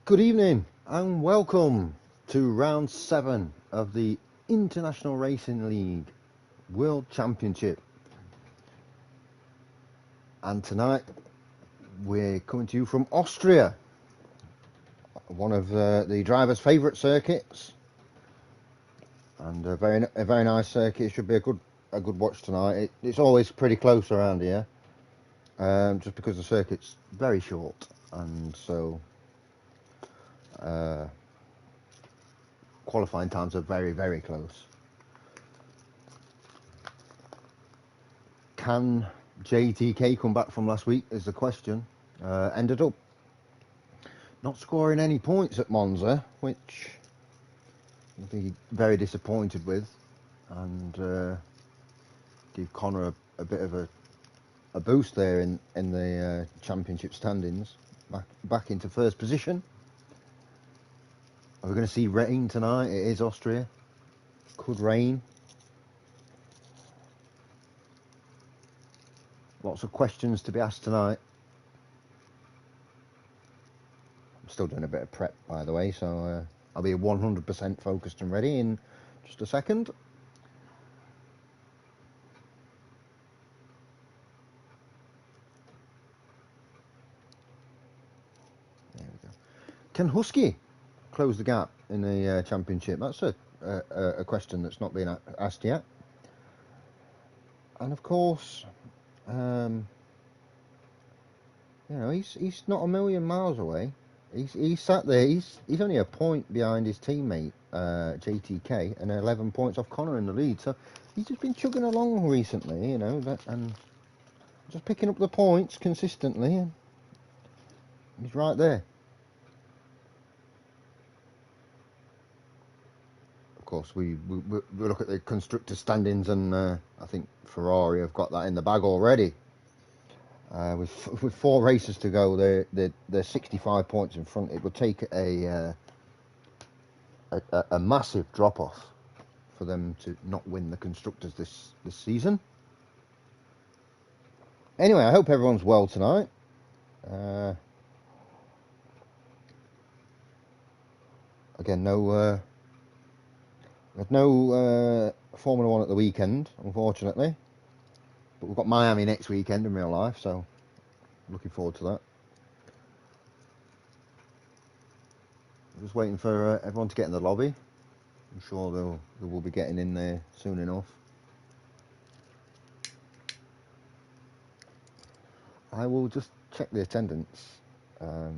Good evening and welcome to round 7 of the International Racing League World Championship. And tonight we're coming to you from Austria, one of the drivers' favourite circuits, and a very nice circuit. It should be a good watch tonight. It's always pretty close around here, just because the circuit's very short, and so qualifying times are very close. Can JTK come back from last week is the question. Ended up not scoring any points at Monza, which I'll be very disappointed with, and give Connor a bit of a boost there in the championship standings, back into first position. Are we going to see rain tonight? It is Austria. Could rain. Lots of questions to be asked tonight. I'm still doing a bit of prep, by the way, so I'll be 100% focused and ready in just a second. There we go. Can Husky close the gap in the championship? That's a question that's not been asked yet. And of course, you know, he's not a million miles away. He's sat there. He's only a point behind his teammate JTK, and 11 points off Connor in the lead. So he's just been chugging along recently, you know, and just picking up the points consistently. And he's right there. Of course, we look at the constructor standings, and I think Ferrari have got that in the bag already. With 4 races to go, they're 65 points in front. It would take a massive drop off for them to not win the constructors this season. Anyway, I hope everyone's well tonight. Again, no Formula 1 at the weekend, unfortunately. But we've got Miami next weekend in real life, so looking forward to that. I'm just waiting for everyone to get in the lobby. I'm sure they will be getting in there soon enough. I will just check the attendance to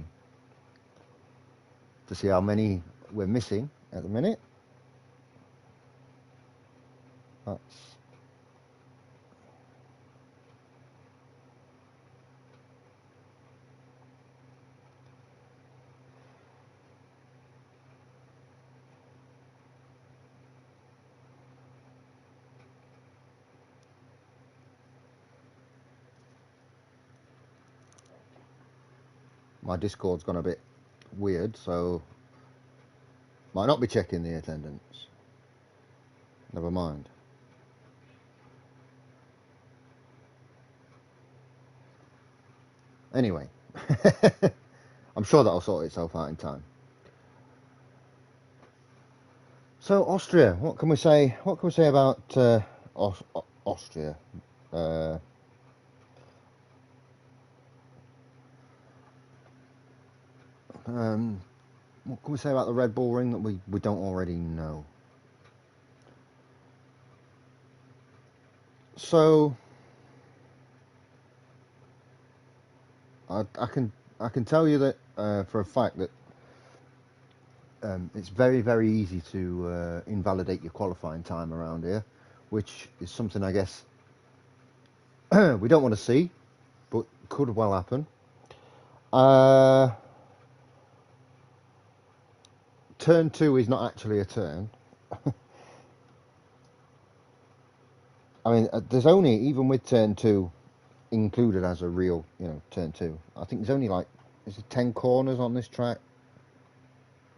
see how many we're missing at the minute. That's my Discord's gone a bit weird, so might not be checking the attendance. Never mind. Anyway, I'm sure that'll sort itself out in time. So Austria, what can we say? What can we say about Austria? What can we say about the Red Bull Ring that we don't already know? So I can tell you that for a fact that it's very easy to invalidate your qualifying time around here, which is something I guess we don't want to see, but could well happen. Turn 2 is not actually a turn. I mean, there's only, even with turn 2 included as a real, turn 2, I think there's only is it 10 corners on this track?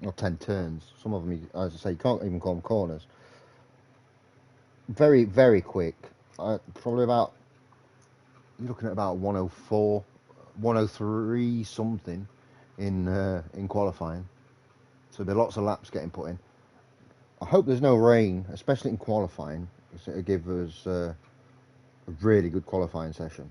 Or 10 turns. Some of them, as I say, you can't even call them corners. Very quick. Probably about, you're looking at about 104, 103 something in qualifying. So there'll be lots of laps getting put in. I hope there's no rain, especially in qualifying, because it'll give us a really good qualifying session.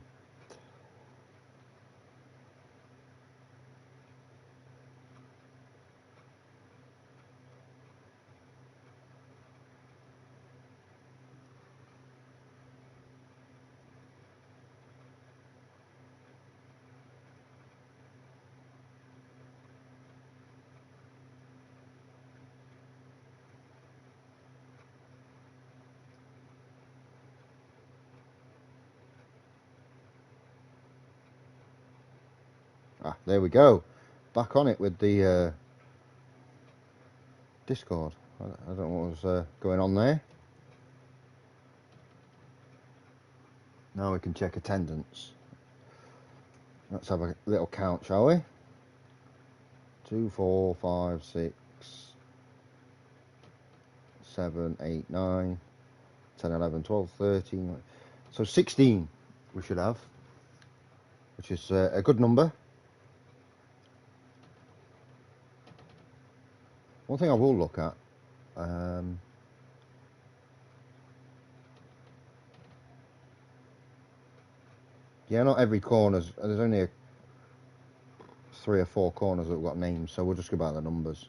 Ah, there we go. Back on it with the Discord. I don't know what was going on there. Now we can check attendance. Let's have a little count, shall we? 2, 4, 5, 6, 7, 8, 9, 10, 11, 12, 13. So 16 we should have, which is a good number. One thing I will look at, yeah, not every corner's, there's only 3 or 4 corners that have got names, so we'll just go by the numbers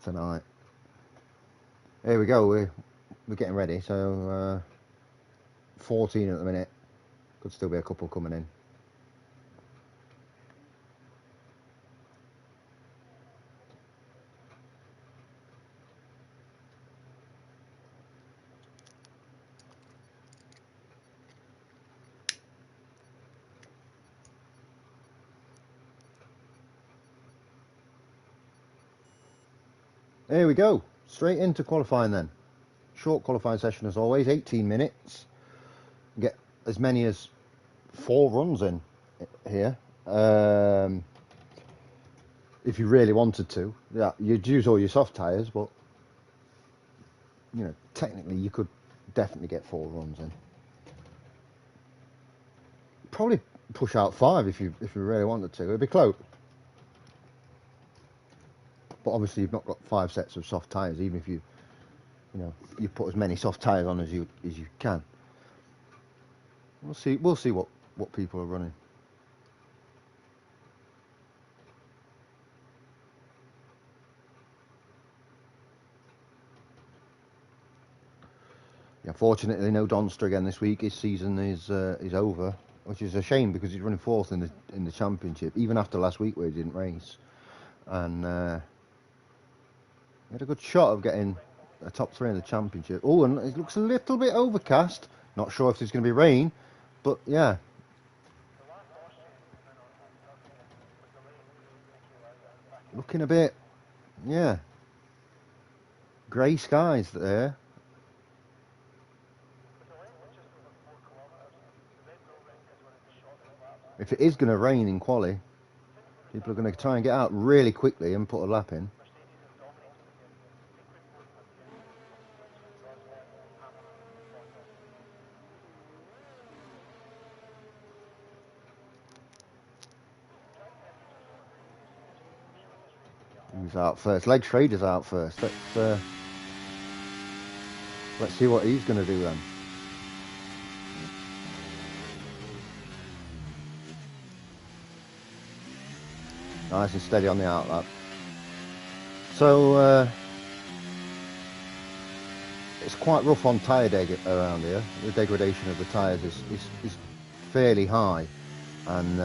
tonight. Here we go, we're getting ready, so 14 at the minute, could still be a couple coming in. Here we go, straight into qualifying then. Short qualifying session as always, 18 minutes. Get as many as 4 runs in here. If you really wanted to. Yeah, you'd use all your soft tyres, but you know, technically you could definitely get 4 runs in. Probably push out 5 if you really wanted to. It'd be close. But obviously you've not got 5 sets of soft tyres, even if you put as many soft tyres on as you can. We'll see what people are running. Yeah, fortunately no Donster again this week. His season is over, which is a shame because he's running 4th in the championship, even after last week where he didn't race. And he had a good shot of getting a top 3 in the championship. Oh, and it looks a little bit overcast. Not sure if there's going to be rain, but yeah. Looking a bit, yeah. Grey skies there. If it is going to rain in quali, people are going to try and get out really quickly and put a lap in. Who's out first? Leg Trader's out first. Let's see what he's going to do then. Nice and steady on the outlap. So it's quite rough on tyre around here. The degradation of the tyres is fairly high, and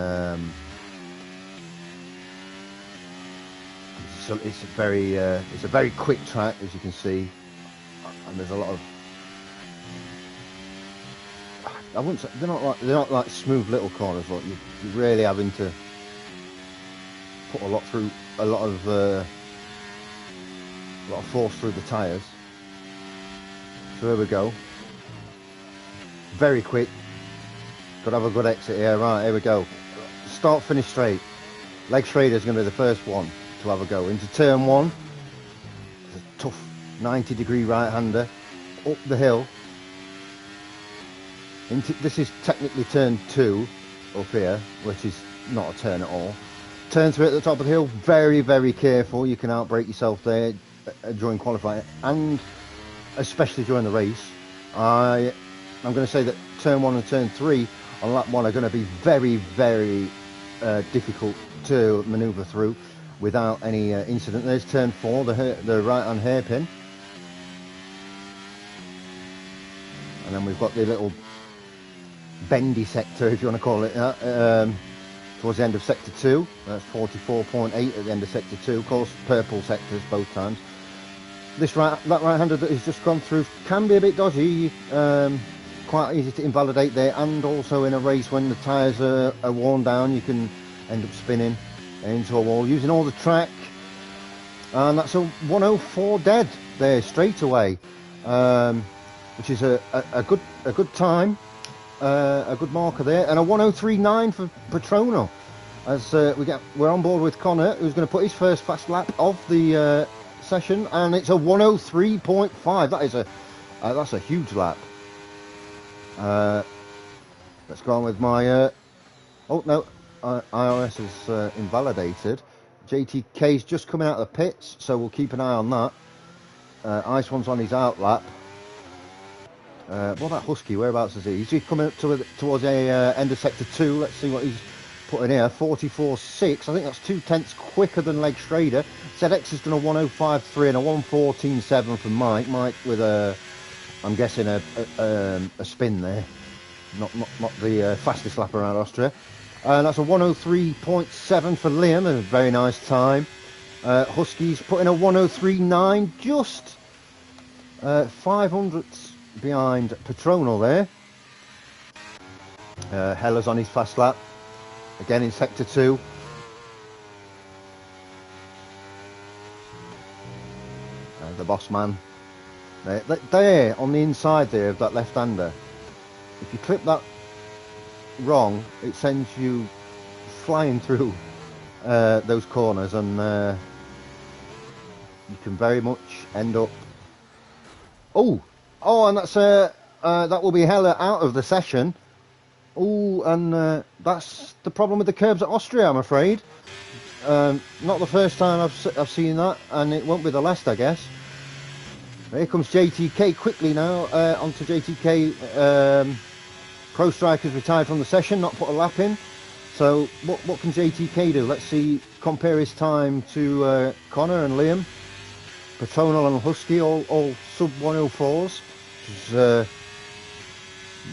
so it's a very quick track, as you can see, and there's a lot of, I wouldn't say they're not like smooth little corners. Like you're really having to put a lot of force through the tyres. So here we go. Very quick. Got to have a good exit here. Right, here we go. Start, finish straight. Leg straight is going to be the first one to have a go. Into turn 1. It's a tough 90-degree right-hander. Up the hill. This is technically turn 2 up here, which is not a turn at all. Turn through at the top of the hill, very, very careful. You can outbrake yourself there during qualifying, and especially during the race. I'm going to say that turn 1 and turn 3 on lap 1 are going to be very, very difficult to manoeuvre through without any incident. There's turn 4, the right-hand hairpin. And then we've got the little bendy sector, if you want to call it that, towards the end of sector 2. That's 44.8 at the end of sector 2. Of course, purple sectors both times. That right-hander that has just gone through can be a bit dodgy, quite easy to invalidate there, and also in a race when the tyres are worn down, you can end up spinning into a wall using all the track. And that's a 104 dead there straight away, which is a good time, a good marker there, and a 103.9 for Petrono. As we're on board with Connor, who's going to put his first fast lap of the session, and it's a 103.5. That's a huge lap. Let's go on with my oh no, IRS is invalidated. JTK's just coming out of the pits, so we'll keep an eye on that. Ice One's on his out lap. What about Husky? Whereabouts is he? He's coming up towards the end of sector 2. Let's see what he's putting here. 44.6. I think that's 0.2 quicker than Leg Schrader. ZX has done a 105.3 and a 114.7 for Mike. Mike with I'm guessing a spin there. Not the fastest lap around Austria. And that's a 103.7 for Liam, a very nice time. Husky's putting a 103.9, just 500ths behind Petronal there. Heller's on his fast lap, again in sector 2. The boss man. There, on the inside there of that left-hander. If you clip that wrong, it sends you flying through those corners, and you can very much end up. Oh, and that's that will be Heller out of the session. Oh, and that's the problem with the curbs at Austria, I'm afraid. Not the first time I've seen that, and it won't be the last, I guess. Here comes JTK quickly now, onto JTK. Pro Striker's retired from the session, not put a lap in. So what can JTK do? Let's see, compare his time to Connor and Liam. Petronal and Husky, all sub 104s, which is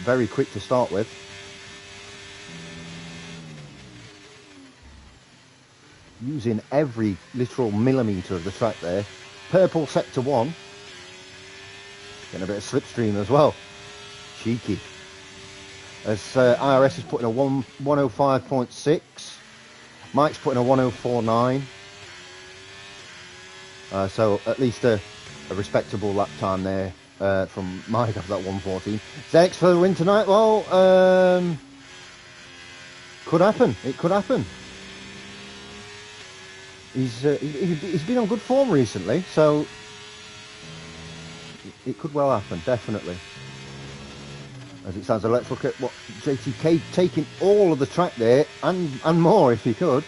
very quick to start with. Using every literal millimetre of the track there. Purple sector 1. Getting a bit of slipstream as well. Cheeky. As IRS is putting a 105.6. Mike's putting a 104.9. So at least a respectable lap time there from Mike after that 114. ZX for the win tonight? Well, could happen. It could happen. He's been on good form recently, so it could well happen, definitely. As it stands, let's look at what JTK taking all of the track there and more if he could.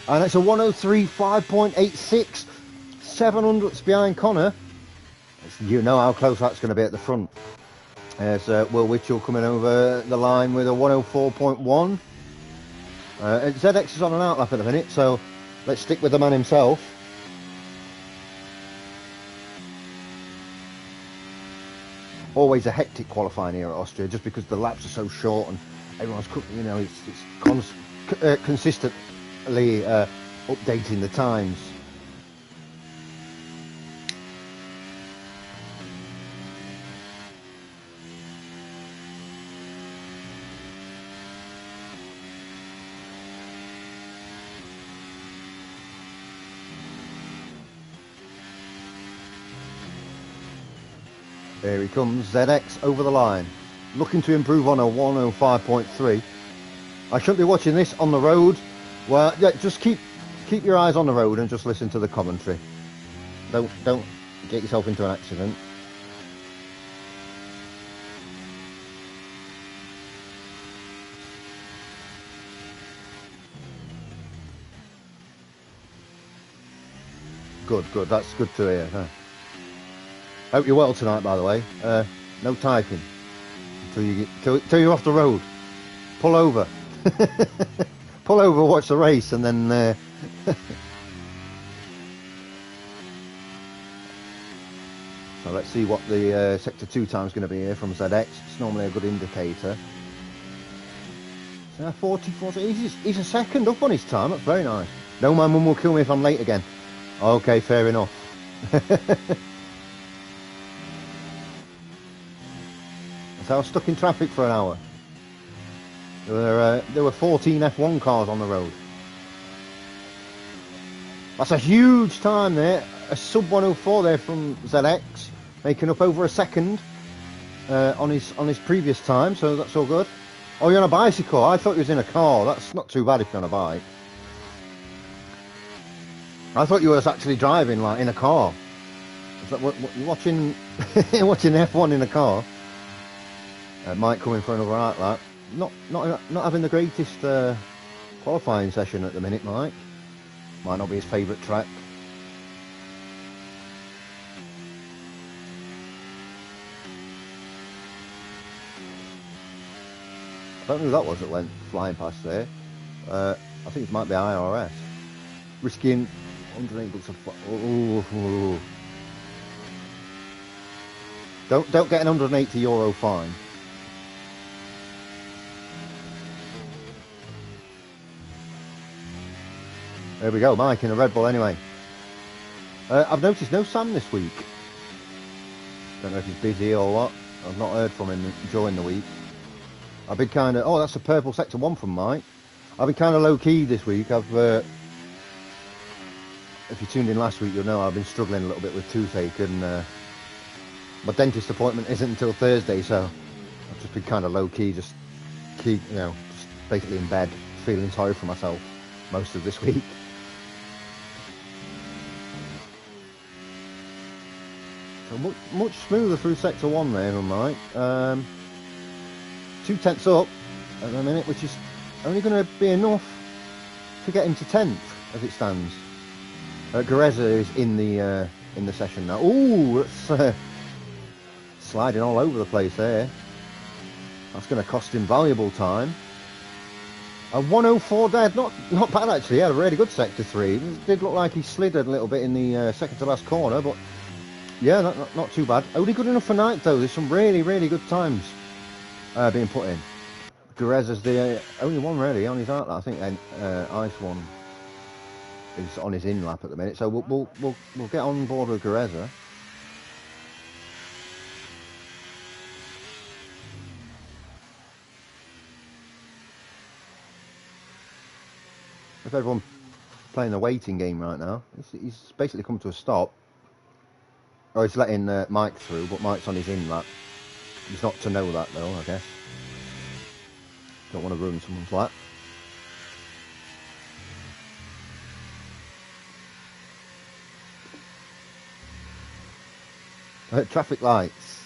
And it's a 103.5.86, 700ths behind Connor. You know how close that's going to be at the front. There's Will Witchell coming over the line with a 104.1. ZX is on an outlap at the minute, so let's stick with the man himself. Always a hectic qualifying here at Austria, just because the laps are so short and everyone's, you know, it's consistently updating the times. There he comes, ZX over the line, looking to improve on a 105.3. I shouldn't be watching this on the road. Well, yeah, just keep your eyes on the road and just listen to the commentary. Don't get yourself into an accident. Good, good. That's good to hear. Huh? Hope you're well tonight, by the way. No typing till you're off the road. Pull over. Pull over, watch the race, and then. So let's see what the Sector 2 time is going to be here from ZX. It's normally a good indicator. So 44. He's a second up on his time. That's very nice. No, my mum will kill me if I'm late again. Okay, fair enough. So I was stuck in traffic for an hour. There were 14 F1 cars on the road. That's a huge time there. A sub 104 there from ZX, making up over a second on his previous time. So that's all good. Oh, you're on a bicycle. I thought you was in a car. That's not too bad if you're on a bike. I thought you was actually driving, like in a car. Is that what you're watching? Watching F1 in a car. Mike coming for another outlet. Not having the greatest qualifying session at the minute, Mike. Might not be his favourite track. I don't know who that was that went flying past there. I think it might be IRS. Risking 108 bucks of... Don't get an €180 fine. There we go, Mike in a Red Bull anyway. I've noticed no Sam this week. Don't know if he's busy or what. I've not heard from him during the week. I've been kind of... Oh, that's a purple Sector 1 from Mike. I've been kind of low-key this week. If you tuned in last week, you'll know I've been struggling a little bit with toothache, and my dentist appointment isn't until Thursday, so I've just been kind of low-key, just basically in bed, feeling sorry for myself most of this week. So much smoother through Sector 1 there than Mike. 2/10 up at the minute, which is only going to be enough to get him to 10th as it stands. Gareza is in the session now. Ooh, that's sliding all over the place there. That's going to cost him valuable time. A 104 dead, not bad actually. He had a really good Sector 3. It did look like he slid a little bit in the second to last corner, but yeah, not too bad. Only good enough for night though. There's some really good times being put in. Gareza's the only one really on his outlet. I think Ice One is on his in lap at the minute, so we'll get on board with Gareza. If everyone playing the waiting game right now, he's basically come to a stop. Oh, he's letting Mike through, but Mike's on his in lap. He's not to know that though, I guess. Don't want to ruin someone's lap. Traffic lights.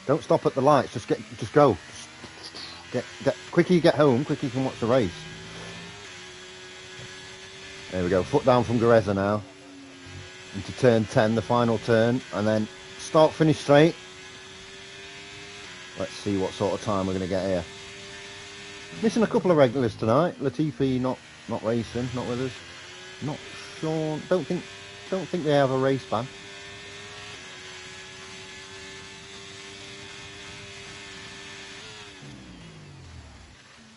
Don't stop at the lights. Just go. Get quicker you get home, quicker you can watch the race. There we go. Foot down from Gareza now into turn 10, the final turn, and then start finish straight. Let's see what sort of time we're going to get here. Missing a couple of regulars tonight. Latifi not racing, not with us. Not sure. Don't think they have a race ban.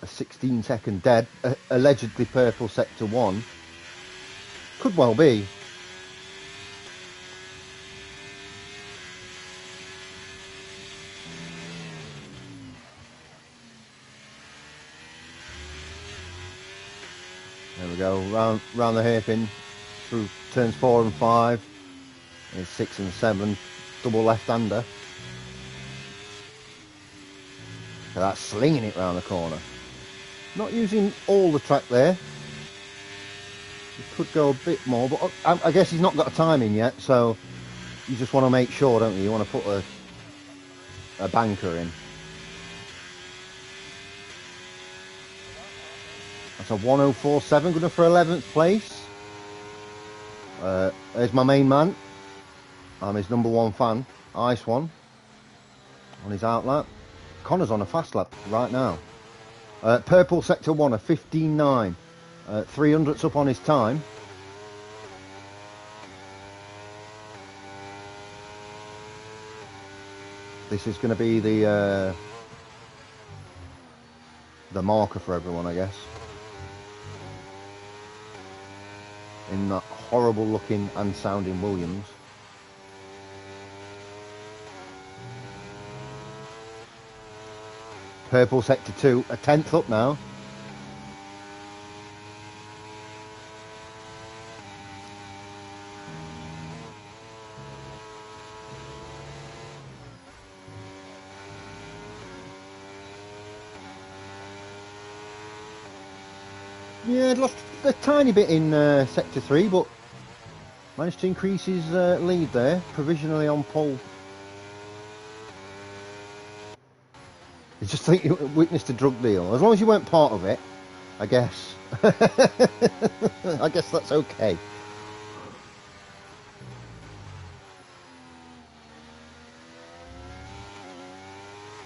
A 16-second dead, allegedly purple Sector 1. Could well be. There we go, round the hairpin, through turns 4 and 5, and 6 and 7, double left-hander. That's slinging it round the corner. Not using all the track there. He could go a bit more, but I guess he's not got a timing yet, so you just want to make sure, don't you? You want to put a banker in. That's a 104.7, good enough for 11th place. There's my main man. I'm his #1 fan, Ice One, on his outlap. Connor's on a fast lap right now. Purple Sector 1, a 15.9. 300's up on his time. This is going to be the marker for everyone, I guess. In that horrible looking and sounding Williams. Purple Sector 2, a 10th up now. Yeah, I'd lost a tiny bit in Sector 3, but managed to increase his lead there, provisionally on pole. I just think you witnessed a drug deal. As long as you weren't part of it, I guess. I guess that's okay.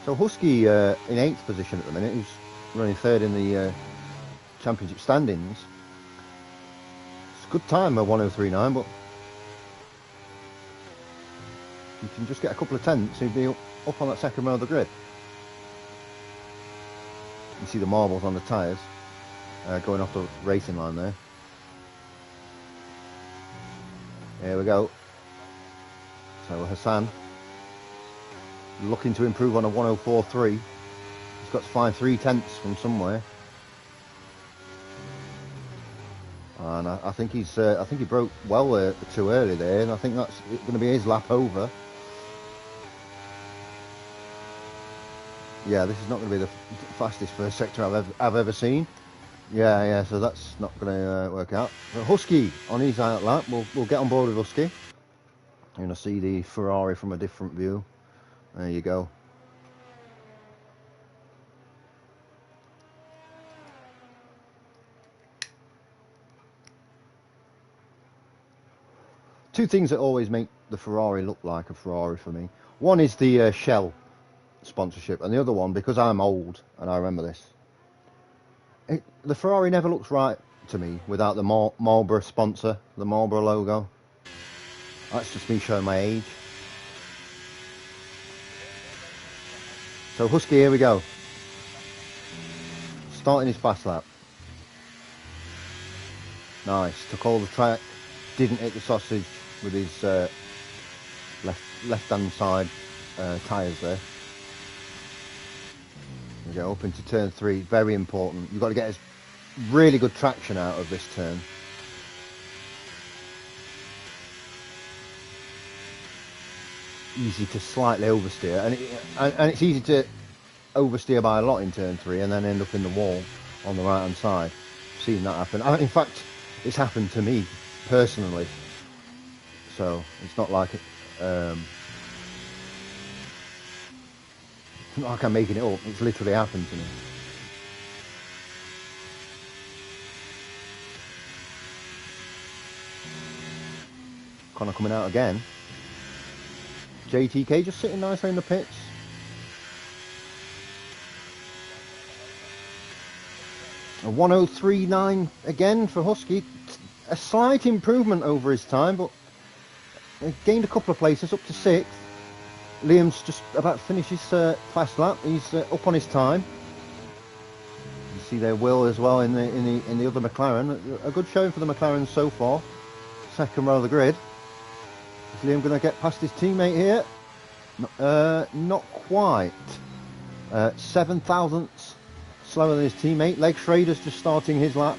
So Husky in 8th position at the minute, who's running 3rd in the championship standings. It's a good time, a 103.9, but you can just get a couple of tenths, he'd be up on that second row of the grid. You see the marbles on the tyres going off the racing line there. Here we go. So Hassan looking to improve on a 104.3. He's got to find 3 tenths from somewhere. And I think he broke well too early there, and I think that's going to be his lap over. Yeah, this is not going to be the fastest first sector I've ever seen. Yeah, so that's not going to work out. But Husky on his out lap, we'll get on board with Husky. You're going to see the Ferrari from a different view. There you go. Two things that always make the Ferrari look like a Ferrari for me. One is the Shell sponsorship, and the other one, because I'm old and I remember this, the Ferrari never looks right to me without the Marlboro sponsor, the Marlboro logo. That's just me showing my age. So Husky, here we go. Starting his fast lap. Nice, took all the track, didn't hit the sausage with his left-hand side tyres there. We go up into turn 3, very important. You've got to get really good traction out of this turn. Easy to slightly oversteer, and it's easy to oversteer by a lot in turn 3 and then end up in the wall on the right hand side. I've seen that happen. In fact, it's happened to me personally, so it's not like not like I'm making it up. It's literally happened to me. Connor coming out again. JTK just sitting nicely in the pits. A 103.9 again for Husky. A slight improvement over his time, but he gained a couple of places up to 6th. Liam's just about to finish his fast lap. He's up on his time. You see there Will as well in the other McLaren. A good showing for the McLaren so far. Second row of the grid. Is Liam going to get past his teammate here? Not quite. 7 thousandths slower than his teammate. Leg Schrader's just starting his lap.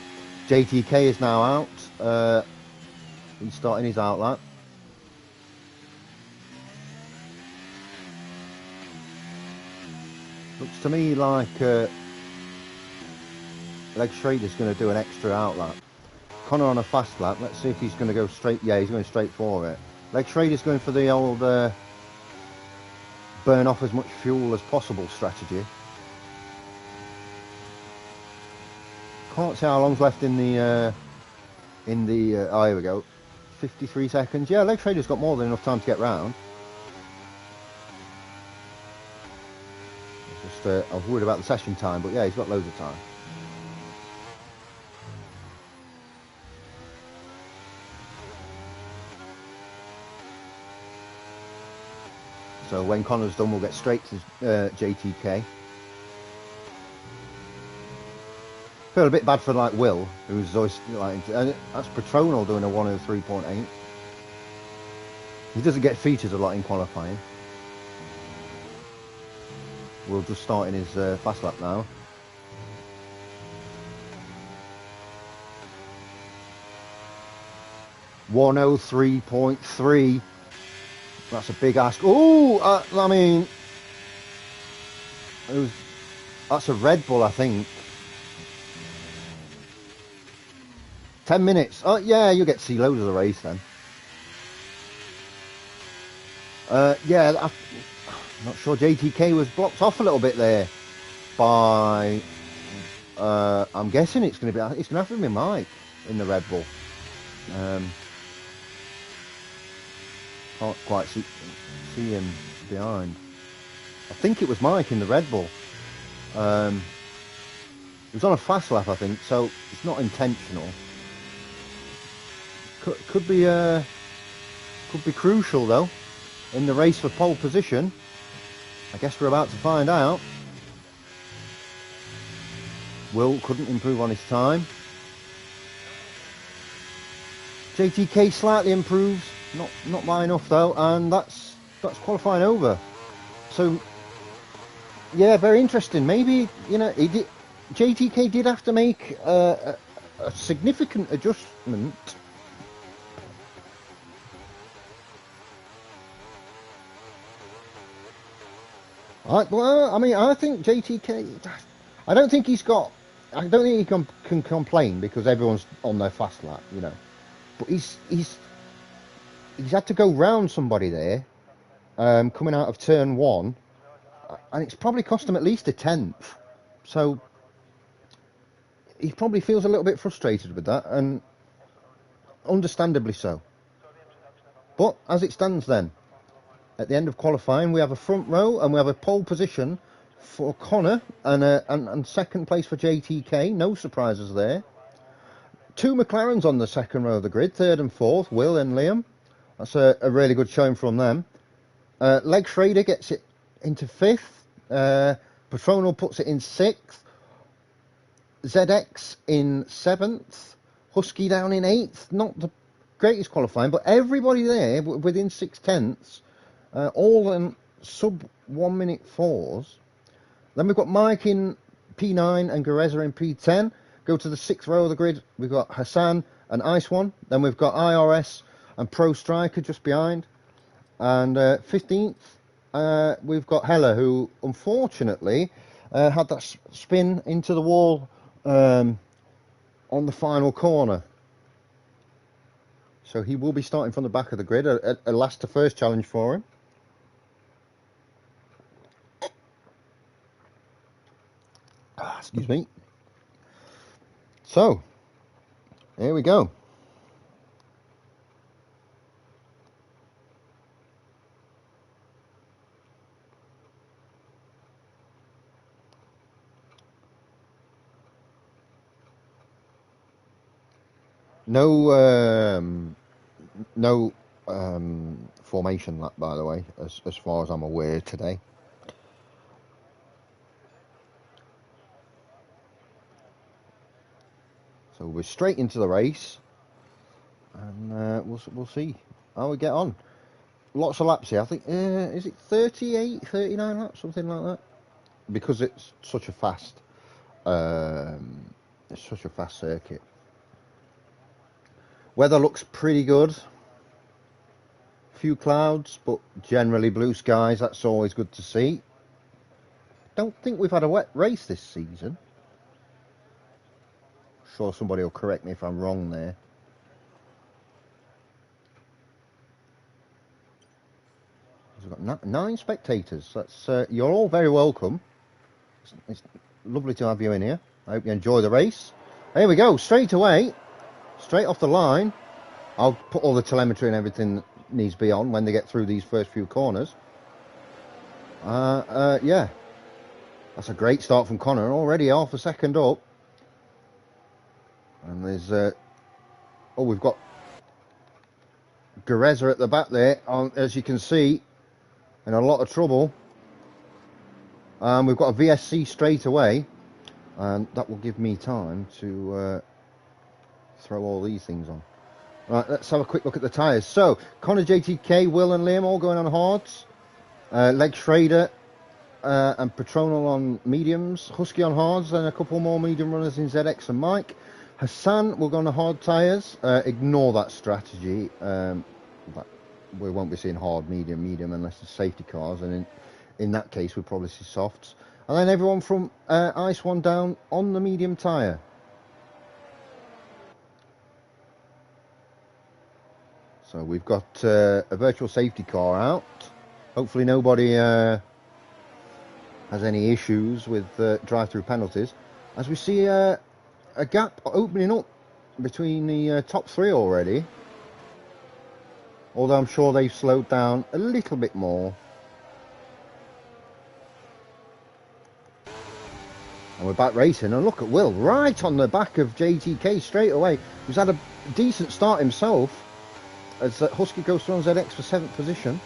JTK is now out. He's starting his out lap. Looks to me like Leg Schrader's going to do an extra out lap. Connor on a fast lap. Let's see if he's going to go straight. Yeah, he's going straight for it. Leg Schrader's going for the old burn off as much fuel as possible strategy. Can't see how long's left in the oh, here we go, 53 seconds. Yeah, Leg Trader's got more than enough time to get round. Just I was worried about the session time, but yeah, he's got loads of time. So when Connor's done, we'll get straight to JTK. Feel a bit bad for like Will, who's always like, and that's Patronal doing a 103.8. He doesn't get featured a lot in qualifying. Will just starting his fast lap now. (103.3). That's a big ask. Oh, I mean, that's a Red Bull, I think. 10 minutes. Oh, yeah, you'll get to see loads of the race then. Yeah, I'm not sure. JTK was blocked off a little bit there by. I'm guessing it's going to have to be Mike in the Red Bull. Can't quite see him behind. I think it was Mike in the Red Bull. It was on a fast lap, I think, so it's not intentional. Could be crucial though in the race for pole position. I guess we're about to find out. Will couldn't improve on his time. JTK slightly improves, not by enough though, and that's qualifying over. So yeah, very interesting. Maybe, you know, JTK did have to make a significant adjustment. Well, I mean, I think JTK. I don't think he can complain because everyone's on their fast lap, you know. But he's had to go round somebody there, coming out of turn 1, and it's probably cost him at least a 10th. So he probably feels a little bit frustrated with that, and understandably so. But as it stands then, at the end of qualifying, we have a front row and we have a pole position for Connor and second place for JTK. No surprises there. 2 McLarens on the second row of the grid, third and fourth, Will and Liam. That's a really good showing from them. Leg Schrader gets it into 5th. Patronal puts it in 6th. ZX in 7th. Husky down in 8th. Not the greatest qualifying, but everybody there within 6/10ths. All in sub 1 minute 4s. Then we've got Mike in P9 and Gareza in P10. Go to the 6th row of the grid. We've got Hassan and Ice One. Then we've got IRS and Pro Striker just behind. And 15th, we've got Hella, who unfortunately had that spin into the wall on the final corner. So he will be starting from the back of the grid. A last to first challenge for him. Excuse me. So, here we go. No formation lap, by the way, as far as I'm aware today. So we're straight into the race, and we'll see how we get on. Lots of laps here. I think is it 38, 39 laps, something like that, because it's such a fast circuit. Weather looks pretty good. Few clouds, but generally blue skies. That's always good to see. Don't think we've had a wet race this season. Sure, somebody will correct me if I'm wrong there. We've got 9 spectators. That's you're all very welcome. It's lovely to have you in here. I hope you enjoy the race. Here we go, straight away, straight off the line. I'll put all the telemetry and everything that needs to be on when they get through these first few corners. Yeah, that's a great start from Connor. Already half a second up. And there's oh, we've got Gareza at the back there, as you can see, in a lot of trouble. We've got a VSC straight away, and that will give me time to throw all these things on. Right, let's have a quick look at the tyres. So, Connor, JTK, Will and Liam all going on hards. Leg Schrader and Patronal on mediums. Husky on hards, then a couple more medium runners in ZX and Mike. Hassan will go on the hard tyres. Ignore that strategy. We won't be seeing hard, medium unless it's safety cars, and in that case we'll probably see softs. And then everyone from Ice One down on the medium tyre. So we've got a virtual safety car out. Hopefully nobody has any issues with drive-through penalties. As we see a gap opening up between the top 3 already. Although I'm sure they've slowed down a little bit more. And we're back racing. And look at Will, right on the back of JTK straight away. Who's had a decent start himself. As Husky goes through on ZX for 7th position.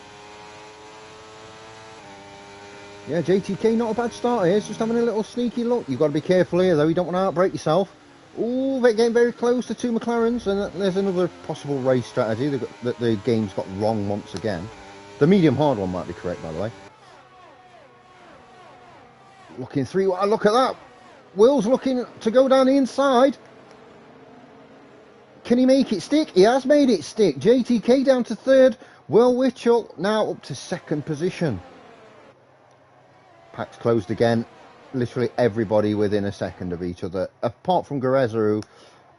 Yeah, JTK, not a bad start here. It's just having a little sneaky look. You've got to be careful here, though. You don't want to outbreak yourself. Ooh, they're getting very close to 2 McLarens. And there's another possible race strategy that the game's got wrong once again. The medium hard one might be correct, by the way. Looking through. Look at that. Will's looking to go down the inside. Can he make it stick? He has made it stick. JTK down to 3rd. Will Witchell now up to 2nd position. Pack's closed again. Literally everybody within a second of each other. Apart from Gareza, who,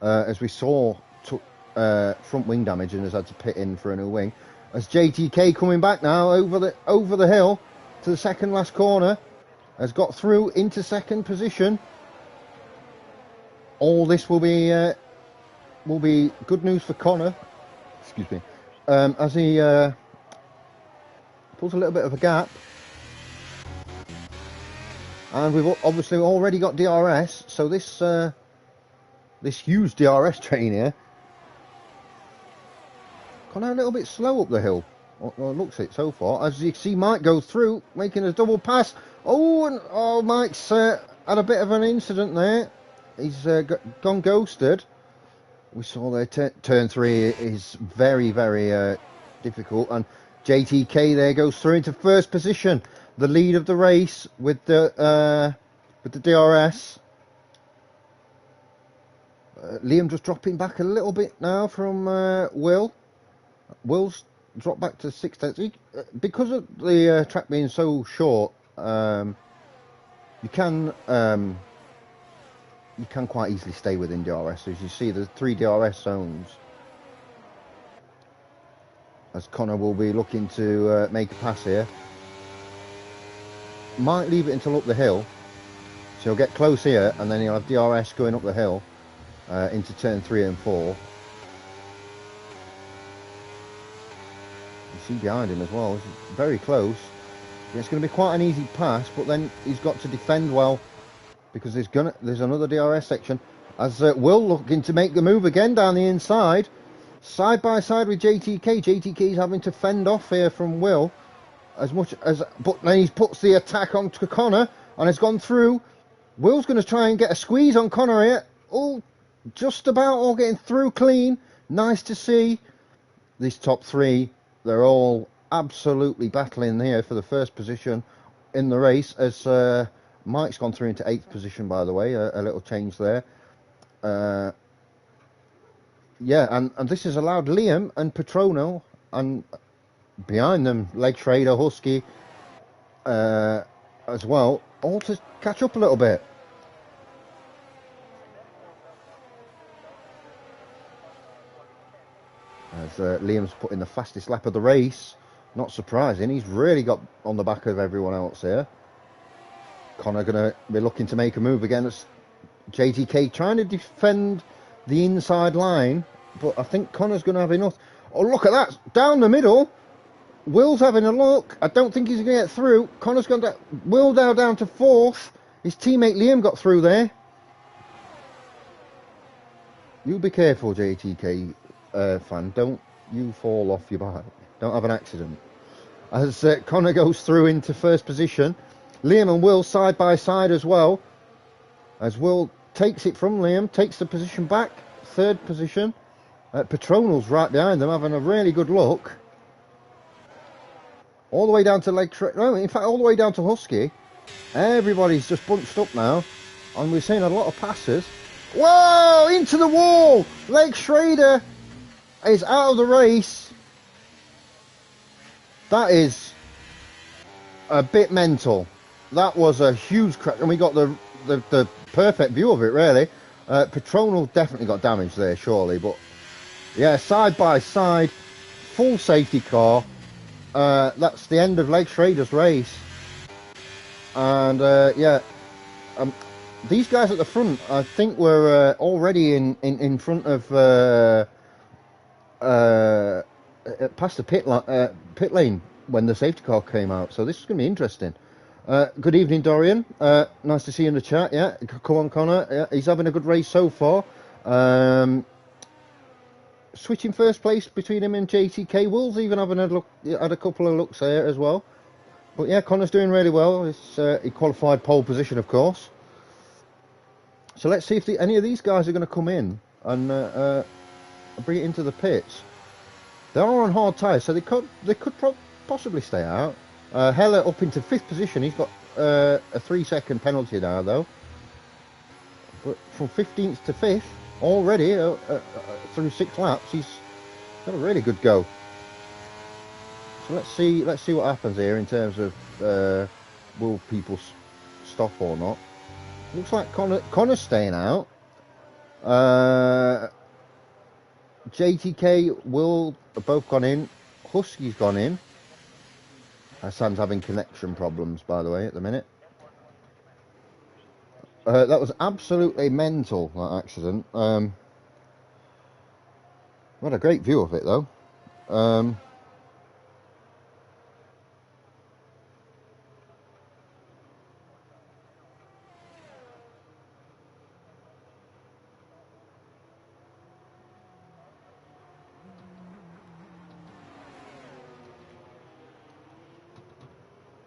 as we saw, took front wing damage and has had to pit in for a new wing. As JTK coming back now over the hill to the second last corner. Has got through into 2nd position. All this will be good news for Connor. Excuse me. As he pulls a little bit of a gap. And we've obviously already got DRS, so this huge DRS train here gone a little bit slow up the hill. Well, it looks it so far. As you see, Mike goes through, making a double pass. Oh, Mike's had a bit of an incident there. He's gone ghosted. We saw there turn 3 is very, very difficult, and JTK there goes through into 1st position. The lead of the race with the DRS. Liam just dropping back a little bit now from Will. Will's dropped back to 6th. Because of the track being so short, you can quite easily stay within DRS. As you see, there's 3 DRS zones. As Connor will be looking to make a pass here. Might leave it until up the hill, so he'll get close here, and then he'll have DRS going up the hill into turn 3 and 4. You see behind him as well, it's very close. It's going to be quite an easy pass, but then he's got to defend well because there's another DRS section. As Will looking to make the move again down the inside, side by side with JTK. JTK's having to fend off here from Will. But then he puts the attack onto Connor and has gone through. Will's going to try and get a squeeze on Connor here. Oh, just about all getting through clean. Nice to see. These top 3, they're all absolutely battling here for the 1st position in the race. As Mike's gone through into 8th position, by the way, a little change there. Yeah, and this has allowed Liam and Patrono and behind them, Leg Schrader, Husky, as well, all to catch up a little bit. As Liam's put in the fastest lap of the race, Not surprising. He's really got on the back of everyone else here. Connor going to be looking to make a move against JTK, trying to defend the inside line, but I think Connor's going to have enough. Oh, look at that. Down the middle. Will's having a look. I don't think he's going to get through. Connor's gone down. Will now down to 4th. His teammate Liam got through there. You be careful, JTK fan. Don't you fall off your bike. Don't have an accident. As Connor goes through into first position. Liam and Will side by side as well. As Will takes it from Liam, takes the position back. 3rd position. Patronal's right behind them, having a really good look. All the way down to no, in fact, all the way down to Husky. Everybody's just bunched up now. And we're seeing a lot of passes. Whoa! Into the wall! Lake Schrader is out of the race. That is a bit mental. That was a huge crash. And we got the perfect view of it, really. Patronal definitely got damaged there, surely. But, yeah, side by side. Full safety car. That's the end of Lake Schrader's race. And, yeah, these guys at the front, I think, were already in front of past the pit lane when the safety car came out. So this is going to be interesting. Good evening, Dorian. Nice to see you in the chat. Yeah, come on, Connor. Yeah, he's having a good race so far. Switching first place between him and JTK. Will's even having had a couple of looks there as well. But yeah, Connor's doing really well. He qualified pole position, of course. So let's see if any of these guys are going to come in and bring it into the pits. They are on hard tyres, so they could possibly stay out. Heller up into 5th position. He's got a 3-second penalty now, though. But from 15th to 5th already through 6 laps, he's got a really good go. So let's see what happens here in terms of will people stop or not. Looks like Connor's staying out. JTK, Will have both gone in. Husky's gone in. Hassan's having connection problems, by the way, at the minute. That was absolutely mental, that accident. We had a great view of it, though.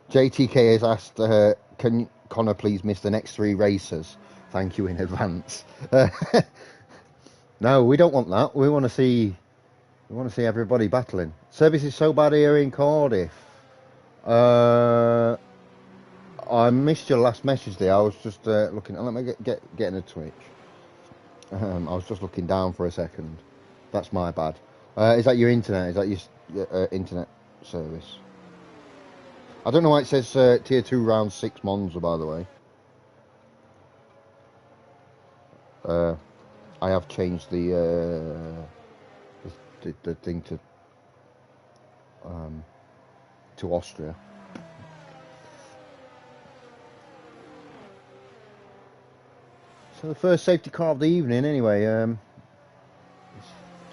JTK has asked, can Connor please miss the next 3 races? Thank you in advance. No, we don't want that. We want to see everybody battling. Service is so bad here in Cardiff. I missed your last message there. I was just looking. Let me get in a Twitch. I was just looking down for a second. That's my bad. Is that your internet? Is that your internet service? I don't know why it says tier 2 round 6 Monza, by the way. I have changed the thing to Austria. So the first safety car of the evening, anyway.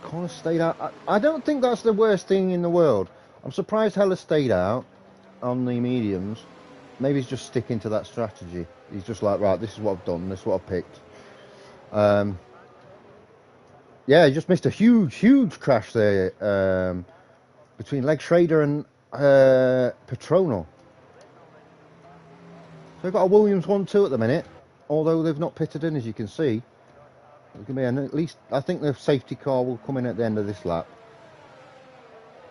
Connor stayed out. I don't think that's the worst thing in the world. I'm surprised Heller stayed out on the mediums. Maybe he's just sticking to that strategy. He's just like, right, this is what I've done, this is what I've picked. Yeah, he just missed a huge crash there between Leg Schrader and Patronal. So we've got a Williams 1-2 at the minute, although they've not pitted in, as you can see. There's going to be at least, I think the safety car will come in at the end of this lap.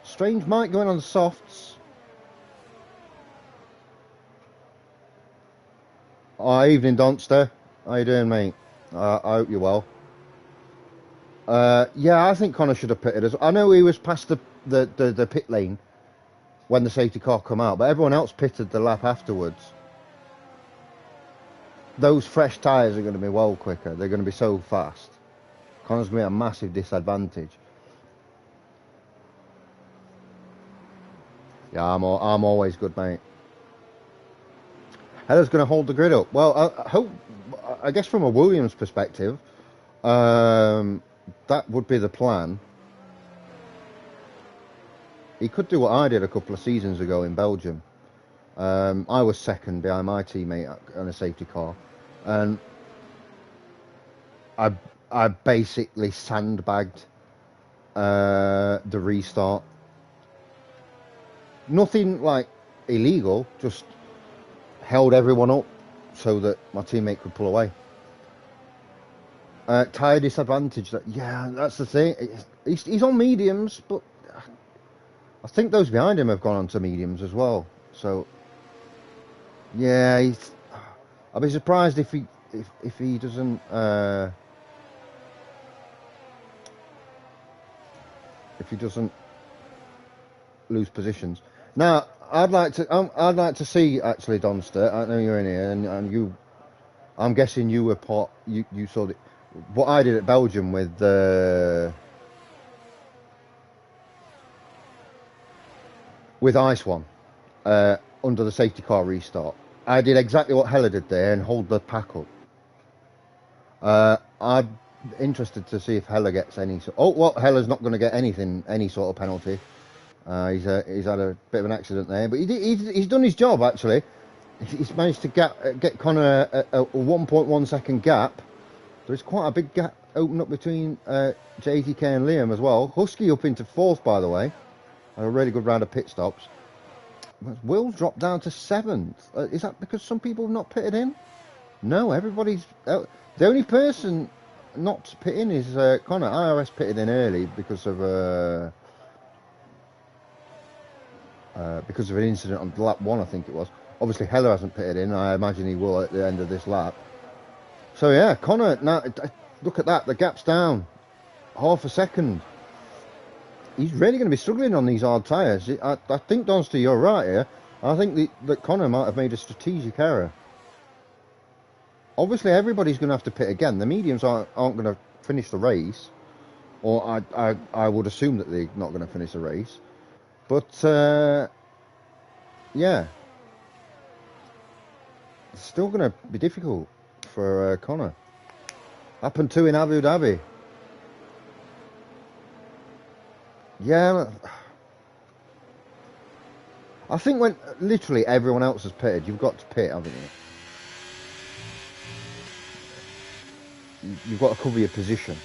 Strange might go in on the softs. Evening, Donster. How you doing, mate? I hope you're well. Yeah, I think Connor should have pitted us. I know he was past the pit lane when the safety car come out, but everyone else pitted the lap afterwards. Those fresh tyres are going to be well quicker. They're going to be so fast. Connor's going to be at a massive disadvantage. Yeah, I'm always good, mate. Hella's going to hold the grid up. Well, I guess from a Williams perspective, that would be the plan. He could do what I did a couple of seasons ago in Belgium. I was second behind my teammate on a safety car, and I basically sandbagged the restart. Nothing like illegal, just held everyone up so that my teammate could pull away. Tyre disadvantage. Yeah, that's the thing. He's on mediums, but I think those behind him have gone on to mediums as well. So yeah, I'd be surprised if he doesn't lose positions. Now, I'd like to see actually, Donster. I know you're in here, and you. I'm guessing you were part. You saw what I did at Belgium with Ice One under the safety car restart. I did exactly what Hella did there and hold the pack up. I'm interested to see if Hella gets any. Hella's not going to get any sort of penalty. He's had a bit of an accident there, but he's done his job actually. He's managed to get Connor a 1.1 second gap. There's quite a big gap open up between JTK and Liam as well. Husky up into fourth, by the way. A really good round of pit stops. Will's dropped down to seventh. Is that because some people have not pitted in? No, everybody's... the only person not to pit in is Connor. IRS pitted in early because of an incident on lap 1, I think it was. Obviously, Heller hasn't pitted in. I imagine he will at the end of this lap. So, yeah, Connor, now, look at that. The gap's down. Half a second. He's really going to be struggling on these hard tyres. I think, Donster, you're right here. I think that Connor might have made a strategic error. Obviously, everybody's going to have to pit again. The mediums aren't going to finish the race. Or I would assume that they're not going to finish the race. But, yeah. It's still going to be difficult for Connor. Happened to in Abu Dhabi. Yeah. I think when literally everyone else has pitted, you've got to pit, haven't you? You've got to cover your position.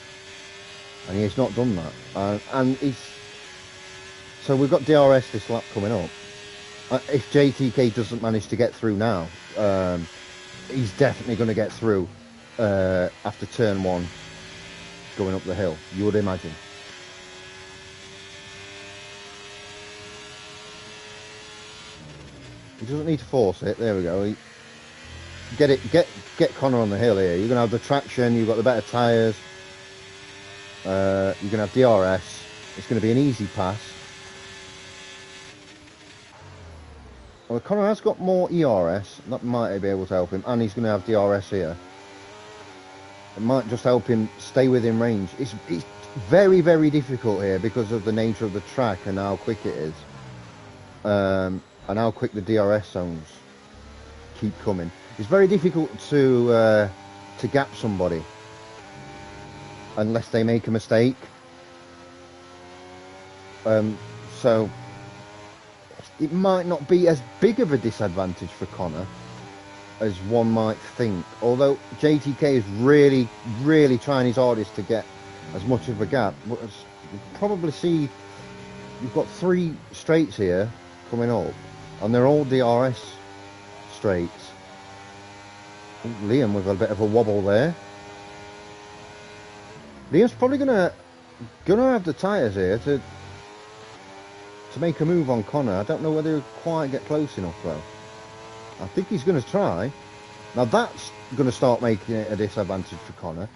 And he's not done that. And he's... So we've got DRS this lap coming up. If JTK doesn't manage to get through now, he's definitely going to get through after turn 1 going up the hill, you would imagine. He doesn't need to force it. There we go. Get Connor on the hill here. You're going to have the traction. You've got the better tyres. You're going to have DRS. It's going to be an easy pass. Well, Connor has got more ERS. That might be able to help him. And he's going to have DRS here. It might just help him stay within range. It's very, very difficult here because of the nature of the track and how quick it is. And how quick the DRS zones keep coming. It's very difficult to gap somebody unless they make a mistake. So it might not be as big of a disadvantage for Connor as one might think. Although JTK is really, really trying his hardest to get as much of a gap. But as you probably see, you've got 3 straights here coming up. And they're all DRS straights. Liam with a bit of a wobble there. Liam's probably gonna have the tyres here to make a move on Connor. I don't know whether he'll quite get close enough though. I think he's going to try. Now that's going to start making it a disadvantage for Connor.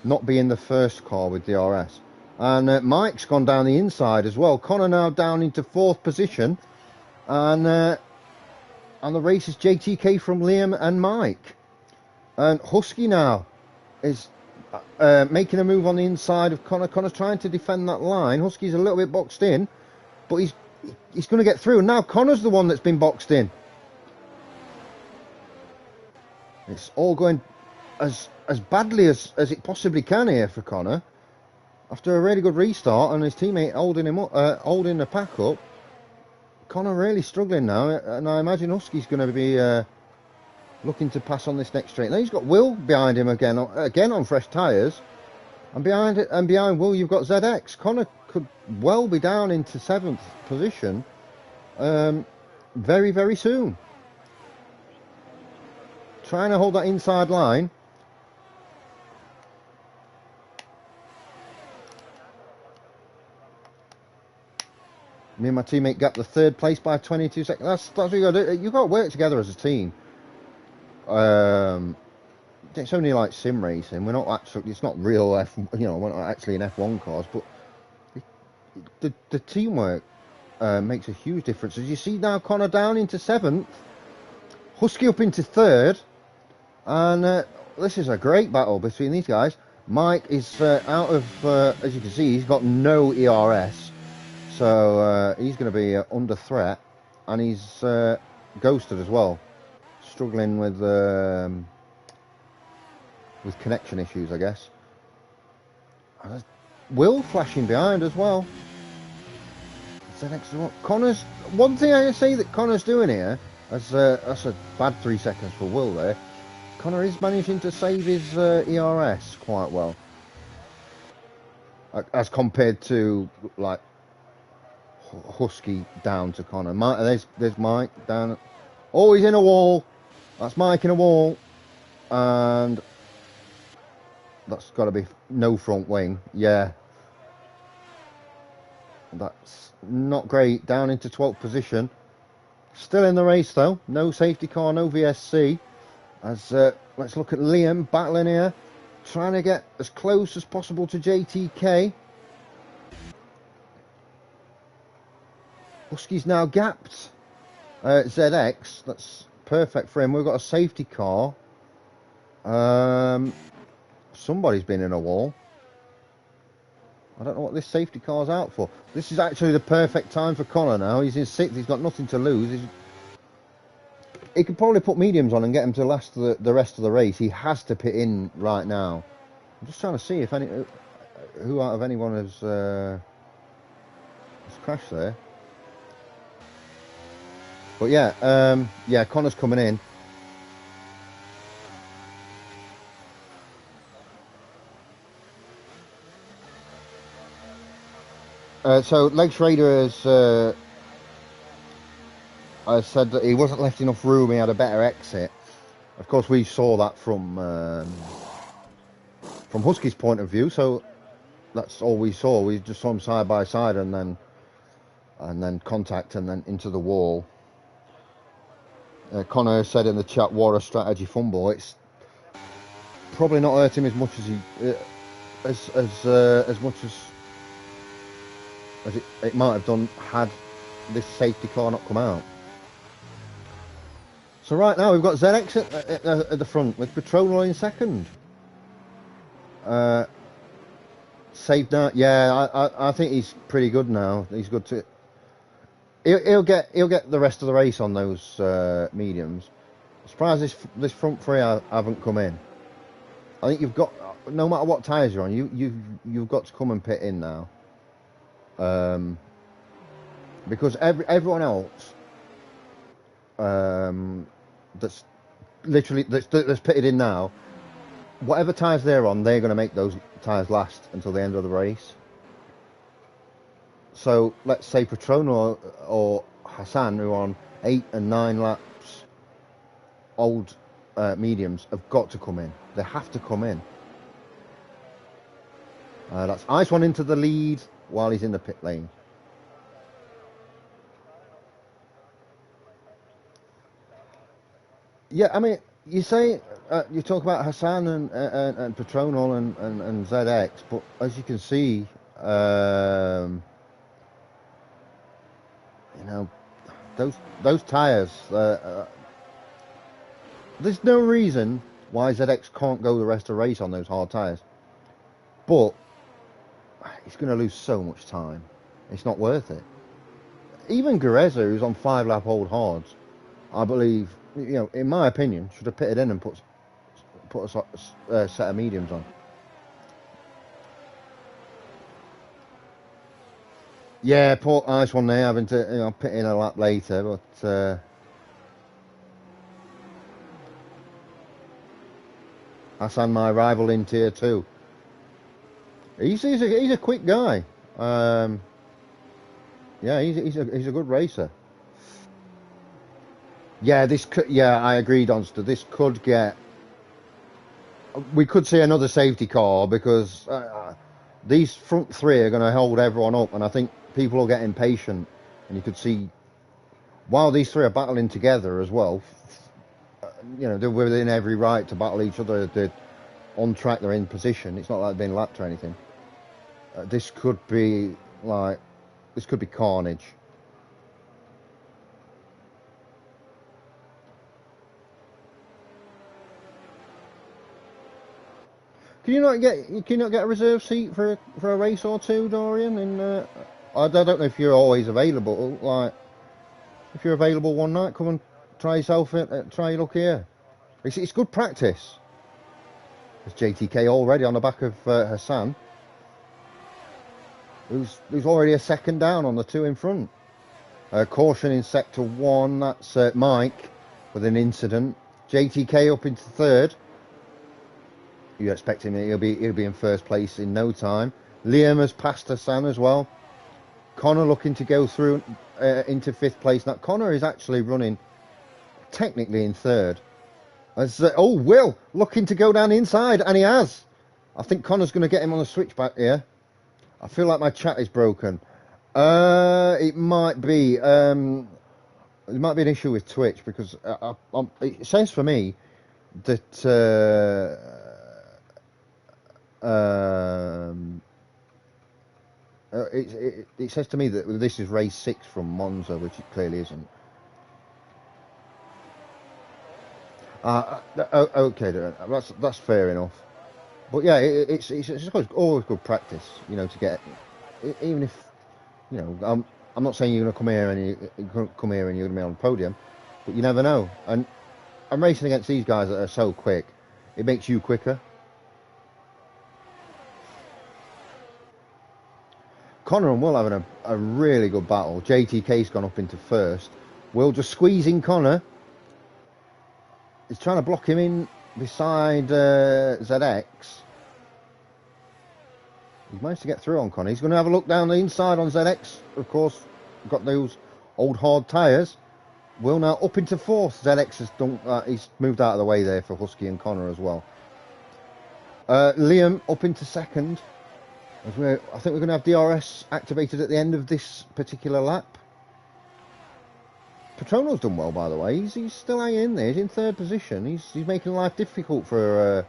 Not being the first car with DRS. And Mike's gone down the inside as well. Connor now down into 4th position. And the race is JTK from Liam and Mike. And Husky now is making a move on the inside of Connor. Connor's trying to defend that line. Husky's a little bit boxed in, but he's going to get through. And now Connor's the one that's been boxed in. It's all going as badly as it possibly can here for Connor. After a really good restart and his teammate holding him up, holding the pack up, Connor really struggling now. And I imagine Husky's going to be looking to pass on this next straight. Now he's got Will behind him again on fresh tyres. And behind Will, you've got ZX. Connor could well be down into 7th position very, very soon. Trying to hold that inside line. Me and my teammate got the 3rd place by 22 seconds. That's what you got to do. You've got to work together as a team. It's only like sim racing. We're not actually. It's not real F. We're not actually in F1 cars, but the teamwork makes a huge difference. As you see now, Connor down into 7th, Husky up into 3rd, and this is a great battle between these guys. Mike is out of, as you can see, he's got no ERS, so he's going to be under threat, and he's ghosted as well, struggling with connection issues, I guess. Will flashing behind as well. Connor's, one thing I can say that Connor's doing here, that's a bad 3 seconds for Will there. Connor is managing to save his ERS quite well, as compared to like Husky down to Connor. There's Mike down. Oh, he's in a wall. That's Mike in a wall, and that's got to be no front wing. Yeah. That's not great. Down into 12th position. Still in the race though. No safety car, no VSC. As let's look at Liam battling here. Trying to get as close as possible to JTK. Husky's now gapped ZX. That's perfect for him. We've got a safety car. Somebody's been in a wall. I don't know what this safety car's out for. This is actually the perfect time for Connor now. He's in 6th. He's got nothing to lose. He could probably put mediums on and get him to last the rest of the race. He has to pit in right now. I'm just trying to see if who out of anyone has crashed there. But yeah, Connor's coming in. So Legs Raider has said that he wasn't left enough room. He had a better exit. Of course, we saw that from Husky's point of view. So that's all we saw. We just saw them side by side, and then contact, and then into the wall. Connor said in the chat, "What a strategy fumble!" It's probably not hurt him as much as he as much as it might have done had this safety car not come out. So right now we've got ZX at the front with Patronal in 2nd. Saved out. Yeah, I think he's pretty good now. He's good to. He'll get the rest of the race on those mediums. I'm surprised this front 3 haven't come in. I think you've got, no matter what tyres you're on, you've got to come and pit in now. Because everyone else that's pitted in now, whatever tyres they're on, they're going to make those tyres last until the end of the race. So let's say Patronal or Hassan, who are on 8 and 9 laps old mediums, have got to come in. They have to come in. That's Ice One into the lead while he's in the pit lane. Yeah, I mean, you say you talk about Hassan and Patronal and ZX, but as you can see, you know, those tyres. There's no reason why ZX can't go the rest of the race on those hard tyres, but he's going to lose so much time. It's not worth it. even Gureza, who's on 5-lap old hards, I believe, in my opinion, should have pitted in and put a set of mediums on. Yeah, poor nice one there, having to pit in a lap later, but Hassan, my rival in tier 2. He's a quick guy. Yeah, he's a good racer. Yeah, I agree, Donster. This could get. We could see another safety car because these front three are going to hold everyone up, and I think people will get impatient. And you could see, while these three are battling together as well, they're within every right to battle each other. They're on track, they're in position. It's not like they're being lapped or anything. This could be carnage. Can you not get a reserve seat for a race or two, Dorian? And I don't know if you're always available. Like, if you're available one night, come and try yourself. Try your luck here. It's good practice. There's JTK already on the back of Hassan, who's already a second down on the two in front. Caution in sector 1. That's Mike with an incident. JTK up into third. You expect him? He'll be in first place in no time. Liam has passed Hassan as well. Connor looking to go through into 5th place. Now Connor is actually running technically in third. Will looking to go down inside, and he has. I think Connor's going to get him on the switchback here. I feel like my chat is broken. It might be. There might be an issue with Twitch because it says for me that it says to me that this is race 6 from Monza, which it clearly isn't. Okay, that's fair enough. But yeah, it's always good practice, to get, even if, I'm not saying you're going to come here and you're going to be on the podium, but you never know. And I'm racing against these guys that are so quick, it makes you quicker. Connor and Will having a really good battle. JTK's gone up into first. Will just squeezing Connor. He's trying to block him in beside ZX. He's managed to get through on Connor. He's going to have a look down the inside on ZX. Of course, got those old hard tyres. Will now up into 4th. ZX has done. He's moved out of the way there for Husky and Connor as well. Liam up into 2nd. I think we're going to have DRS activated at the end of this particular lap. Patrono's done well, by the way. He's still hanging in there. He's in 3rd position. He's making life difficult for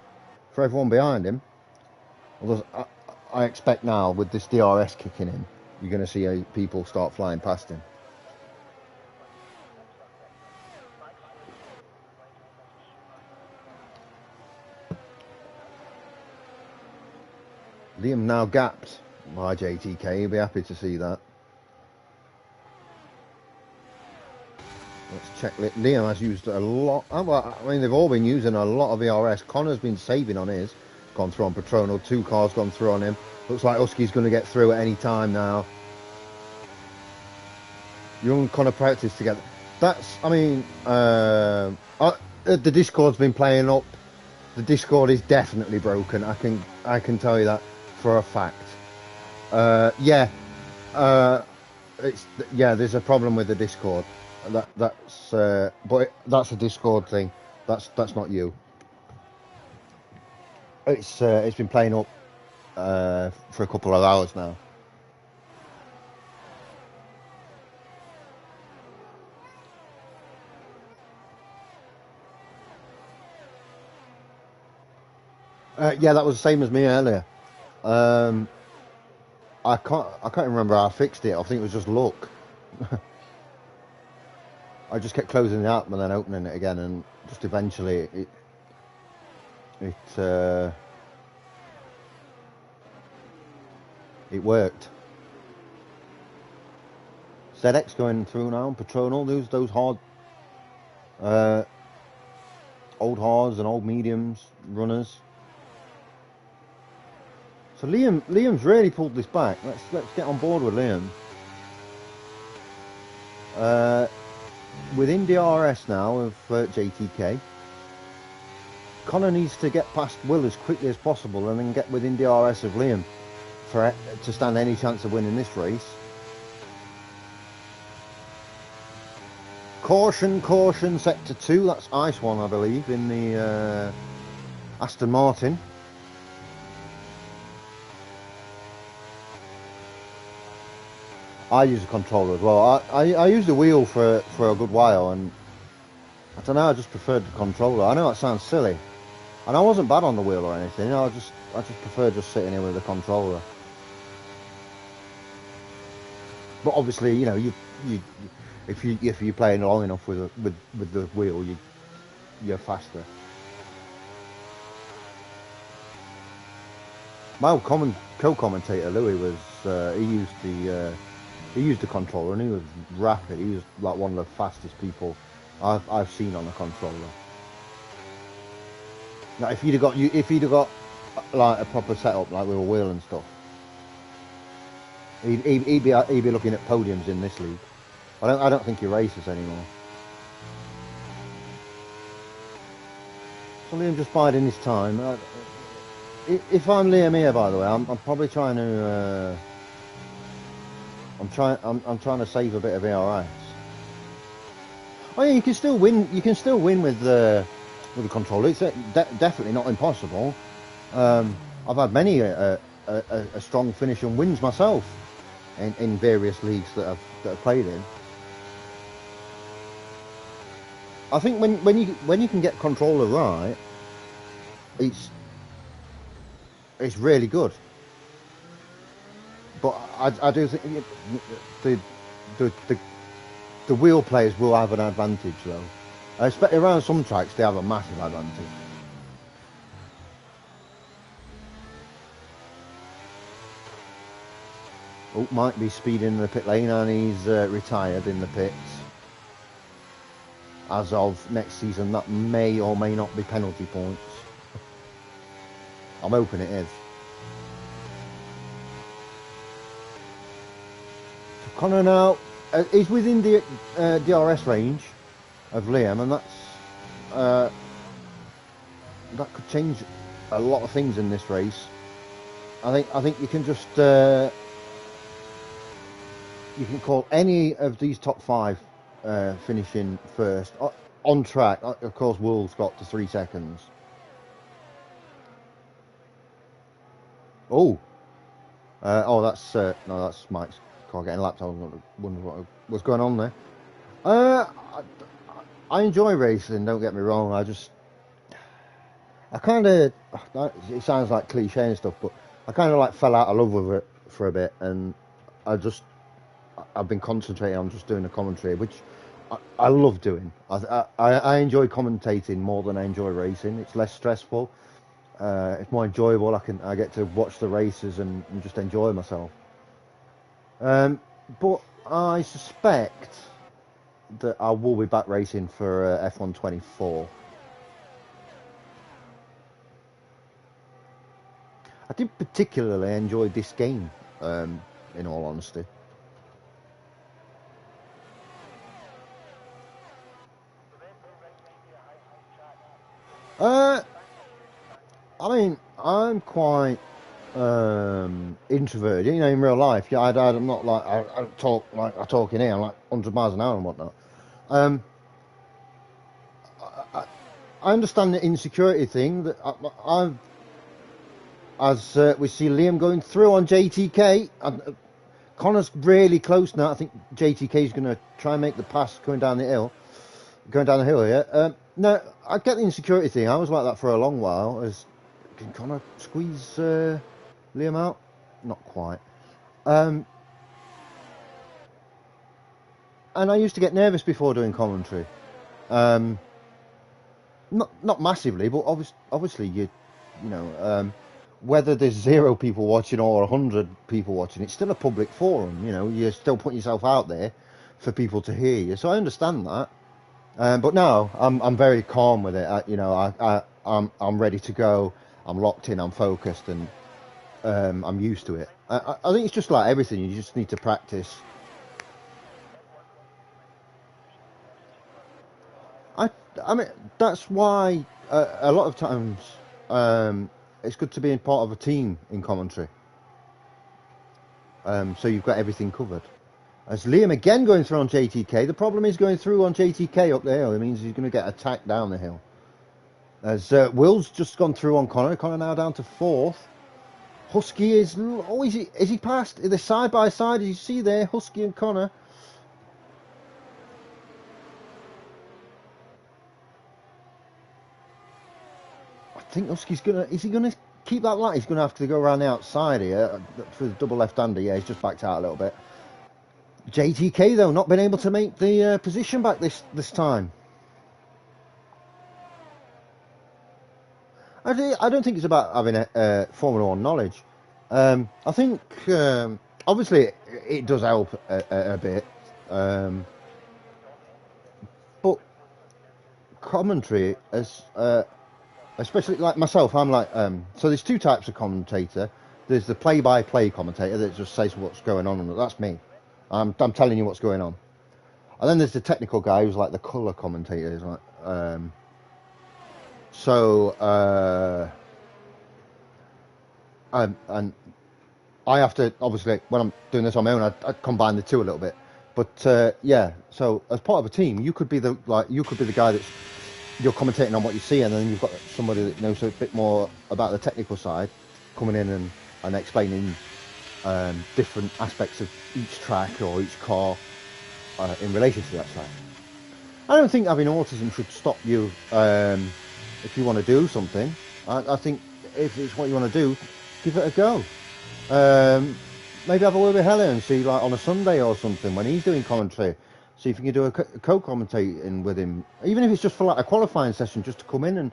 everyone behind him. Although I expect now with this DRS kicking in, you're going to see people start flying past him. Liam now gapped by JTK. He'll be happy to see that. Let's check. Liam has used a lot. Well, I mean, they've all been using a lot of ERS. Connor's been saving on his. Gone through on Patrono. 2 cars gone through on him. Looks like Husky's going to get through at any time now. Young Connor practice together. That's, I mean, the Discord's been playing up. The Discord is definitely broken. I can tell you that for a fact. There's a problem with the Discord. But that's a Discord thing. That's not you. It's been playing up for a couple of hours now. Yeah, that was the same as me earlier. I can't remember how I fixed it. I think it was just luck. I just kept closing it up and then opening it again, and just eventually it worked. ZX going through now, Patronal, those hard, old hards and old mediums runners. So Liam's really pulled this back. Let's get on board with Liam. Within the IRS now of JTK. Connor needs to get past Will as quickly as possible and then get within the DRS of Liam to stand any chance of winning this race. Caution, sector 2, that's Ice One, I believe, in the Aston Martin. I use a controller as well. I used the wheel for a good while, and I don't know, I just preferred the controller. I know that sounds silly, and I wasn't bad on the wheel or anything. You know, I just prefer just sitting here with the controller. But obviously, you know, if you're playing long enough with the wheel, you're faster. My old co-commentator Louis was he used the controller and he was rapid. He was like one of the fastest people I've seen on a controller. Now, if you'd have got like a proper setup, like with a wheel and stuff, he'd be looking at podiums in this league. I don't think he races anymore. So Liam just biding his time. If I'm Liam here, by the way, I'm probably trying to. I'm trying to save a bit of IRS. Oh yeah, you can still win. You can still win with the controller. It's definitely not impossible. I've had many a strong finish and wins myself in various leagues that I've played in. I think when you can get controller right, it's really good. But I do think the wheel players will have an advantage though. Especially around some tracks, they have a massive advantage. Oh, might be speeding in the pit lane, and he's retired in the pits. As of next season, that may or may not be penalty points. I'm hoping it is. So Connor now is within the DRS range of Liam, and that could change a lot of things in this race. I think you can just you can call any of these top 5 finishing first on track. Of course, Wolves got to 3 seconds. That's no, that's Mike's car getting lapped. I was wondering what was going on there. I enjoy racing. Don't get me wrong. I kind of, it sounds like cliche and stuff, but I kind of like fell out of love with it for a bit, and I've been concentrating on just doing the commentary, which I love doing. I enjoy commentating more than I enjoy racing. It's less stressful. It's more enjoyable. I get to watch the races and just enjoy myself. But I suspect that I will be back racing for F1 24. I did particularly enjoy this game, in all honesty. I mean, I'm quite introverted, you know, in real life. Yeah, I'm not like I don't talk like I talk in here. I'm like 100 miles an hour and whatnot. I understand the insecurity thing that as we see Liam going through on JTK. Connor's really close now. I think JTK is going to try and make the pass going down the hill here. No, I get the insecurity thing. I was like that for a long while. Can Connor squeeze Liam out? Not quite. And I used to get nervous before doing commentary. Not massively, but obviously you know, whether there's 0 people watching or 100 people watching, it's still a public forum. You know, you're still putting yourself out there. for people to hear you. So I understand that. But no, I'm very calm with it. I'm ready to go. I'm locked in. I'm focused, and I'm used to it. I think it's just like everything. You just need to practice. I I mean that's why a lot of times it's good to be in part of a team in commentary. So you've got everything covered. As Liam again going through on JTK. The problem is going through on JTK up the hill. It means he's going to get attacked down the hill. As Will's just gone through on Connor. Connor now down to fourth. Husky is... Oh, is he past? They're side by side, as you see there. Husky and Connor. I think Husky's going to... Is he going to keep that line? He's going to have to go around the outside here for the double left-hander. Yeah, he's just backed out a little bit. JTK, though, not been able to make the position back this time. I don't think it's about having a Formula One knowledge. I think obviously it does help a bit, but commentary, especially like myself, I'm like so. There's two types of commentator. There's the play-by-play commentator that just says what's going on, and that's me. I'm telling you what's going on. And then there's the technical guy who's like the colour commentator. He's like, and I have to, obviously, when I'm doing this on my own, I combine the two a little bit. But yeah, so as part of a team, you could be the guy that's you're commentating on what you see, and then you've got somebody that knows a bit more about the technical side coming in and explaining different aspects of each track or each car in relation to that track. I don't think having autism should stop you if you want to do something. I think if it's what you want to do, give it a go. Maybe have a word with Helen and see, like on a Sunday or something when he's doing commentary, see if you can do a co-commentating with him, even if it's just for like a qualifying session, just to come in and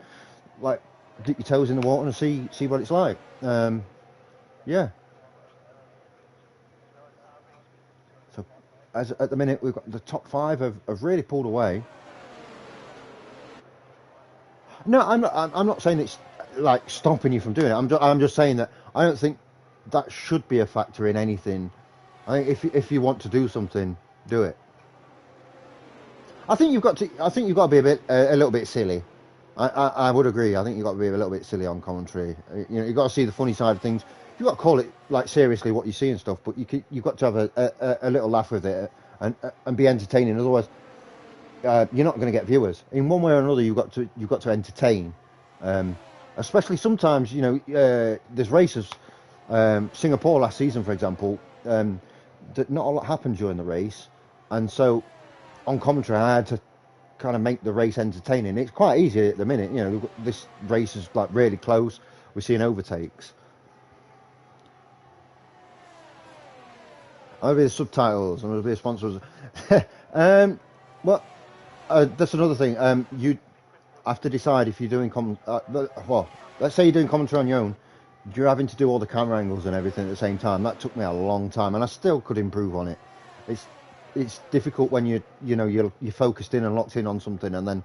like dip your toes in the water and see what it's like. Yeah. So as at the minute we've got the top five have really pulled away. No, I'm not saying it's like stopping you from doing it. I'm just saying that I don't think that should be a factor in anything. I think if you want to do something, do it. I think you've got to be a little bit silly. I would agree. I think you've got to be a little bit silly on commentary. You know, you've got to see the funny side of things. You've got to call it like seriously what you see and stuff, but you've got to have a little laugh with it and be entertaining. Otherwise, you're not going to get viewers. In one way or another, you've got to entertain. Especially sometimes, you know, there's races. Singapore last season, for example, that not a lot happened during the race, and so on commentary, I had to kind of make the race entertaining. It's quite easy at the minute, you know. This race is like really close. We're seeing overtakes. I'll be the subtitles and I'll be the sponsors. Well, that's another thing. You have to decide if you're doing well, let's say you're doing commentary on your own. You're having to do all the camera angles and everything at the same time. That took me a long time, and I still could improve on it. It's difficult when you're focused in and locked in on something, and then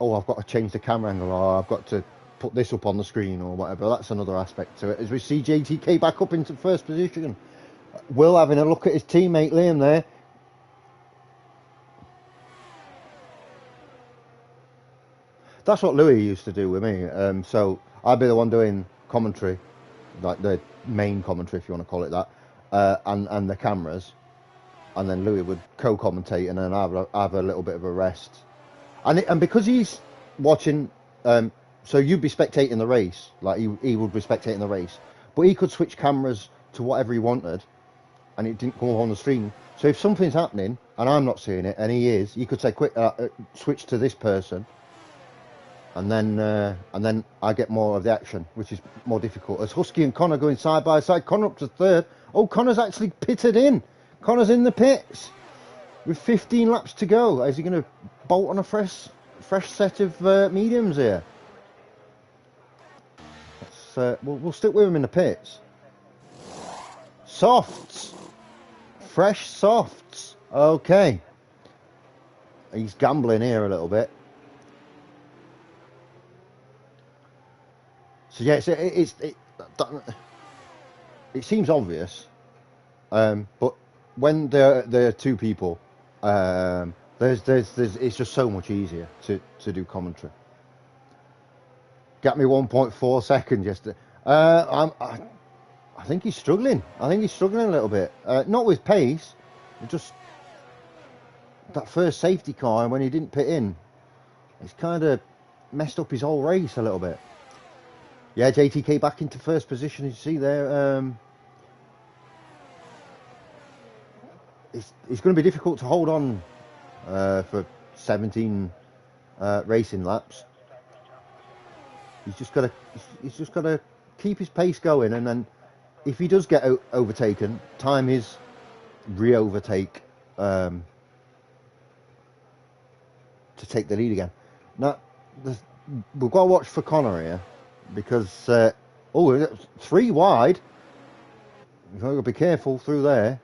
I've got to change the camera angle, or I've got to put this up on the screen or whatever. That's another aspect to it. As we see JTK back up into first position, Will having a look at his teammate Liam there. That's what Louis used to do with me. So I'd be the one doing commentary, like the main commentary, if you want to call it that, and the cameras, and then Louis would co-commentate, and then have a little bit of a rest. And because he's watching, so you'd be spectating the race, like he would be spectating the race, but he could switch cameras to whatever he wanted, and it didn't come up on the screen. So if something's happening and I'm not seeing it, and he could say, "Quick, switch to this person." And then I get more of the action, which is more difficult. As Husky and Connor going side by side, Connor up to third. Oh, Connor's actually pitted in. Connor's in the pits with 15 laps to go. Is he going to bolt on a fresh set of mediums here? We'll stick with him in the pits. Softs, fresh softs. Okay, he's gambling here a little bit. So yeah, it seems obvious, but when there are two people, it's just so much easier to do commentary. Got me 1.4 seconds yesterday. I think he's struggling. I think he's struggling a little bit. Not with pace, just that first safety car when he didn't pit in. It's kind of messed up his whole race a little bit. Yeah, JTK back into first position. You see there. It's going to be difficult to hold on for 17 racing laps. He's just got to keep his pace going, and then if he does get overtaken, time his re-overtake to take the lead again. Now we've got to watch for Connor here because 3 wide. You've got to be careful through there.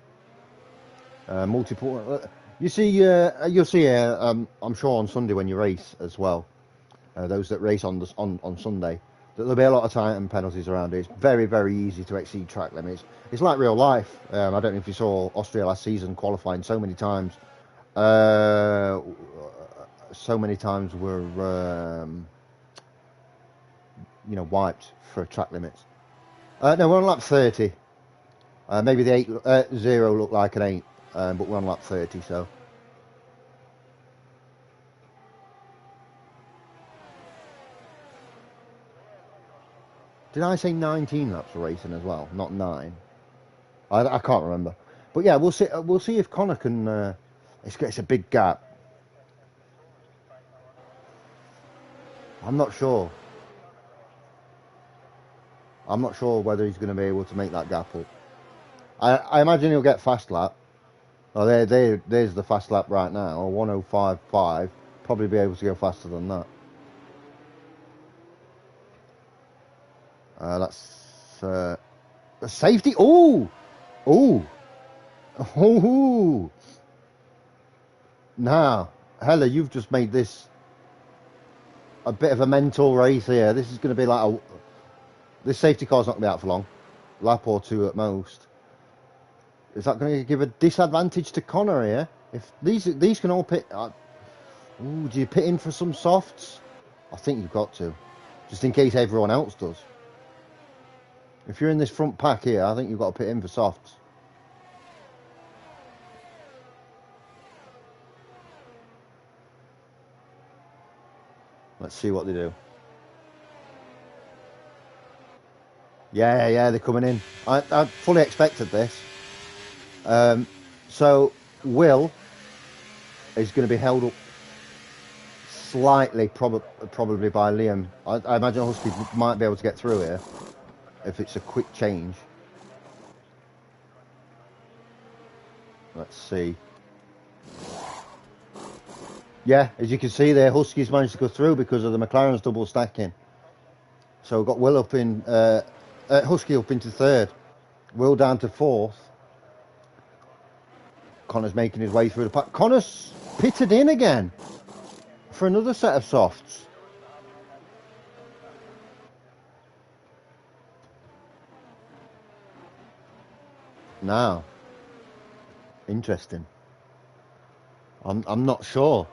Multiple. You'll see. I'm sure on Sunday when you race as well. Those that race on Sunday, there'll be a lot of time penalties around it. It's very, very easy to exceed track limits. It's like real life. I don't know if you saw Austria last season qualifying so many times. So many times were wiped for track limits. No, we're on lap 30. Maybe the 0 looked like an 8, but we're on lap 30, so. Did I say 19 laps of racing as well, not 9? I can't remember. But yeah, we'll see. We'll see if Connor can. It's a big gap. I'm not sure. I'm not sure whether he's going to be able to make that gap up. I imagine he'll get fast lap. Oh, there's the fast lap right now, 1:05.5. Probably be able to go faster than that. That's a safety. Oh, oh, oh. Now, Hella, you've just made this a bit of a mental race here. This is going to be like this safety car's not going to be out for long. Lap or 2 at most. Is that going to give a disadvantage to Connor here? If these can all pit. Do you pit in for some softs? I think you've got to, just in case everyone else does. If you're in this front pack here, I think you've got to pit in for softs. Let's see what they do. Yeah, they're coming in. I fully expected this. So Will is going to be held up slightly, probably by Liam. I imagine Husky might be able to get through here if it's a quick change. Let's see. Yeah, as you can see there, Huskies managed to go through because of the McLaren's double stacking. So we've got Will up in, Husky up into 3rd. Will down to 4th. Connor's making his way through the pack. Connor's pitted in again for another set of softs. Now, interesting. I'm not sure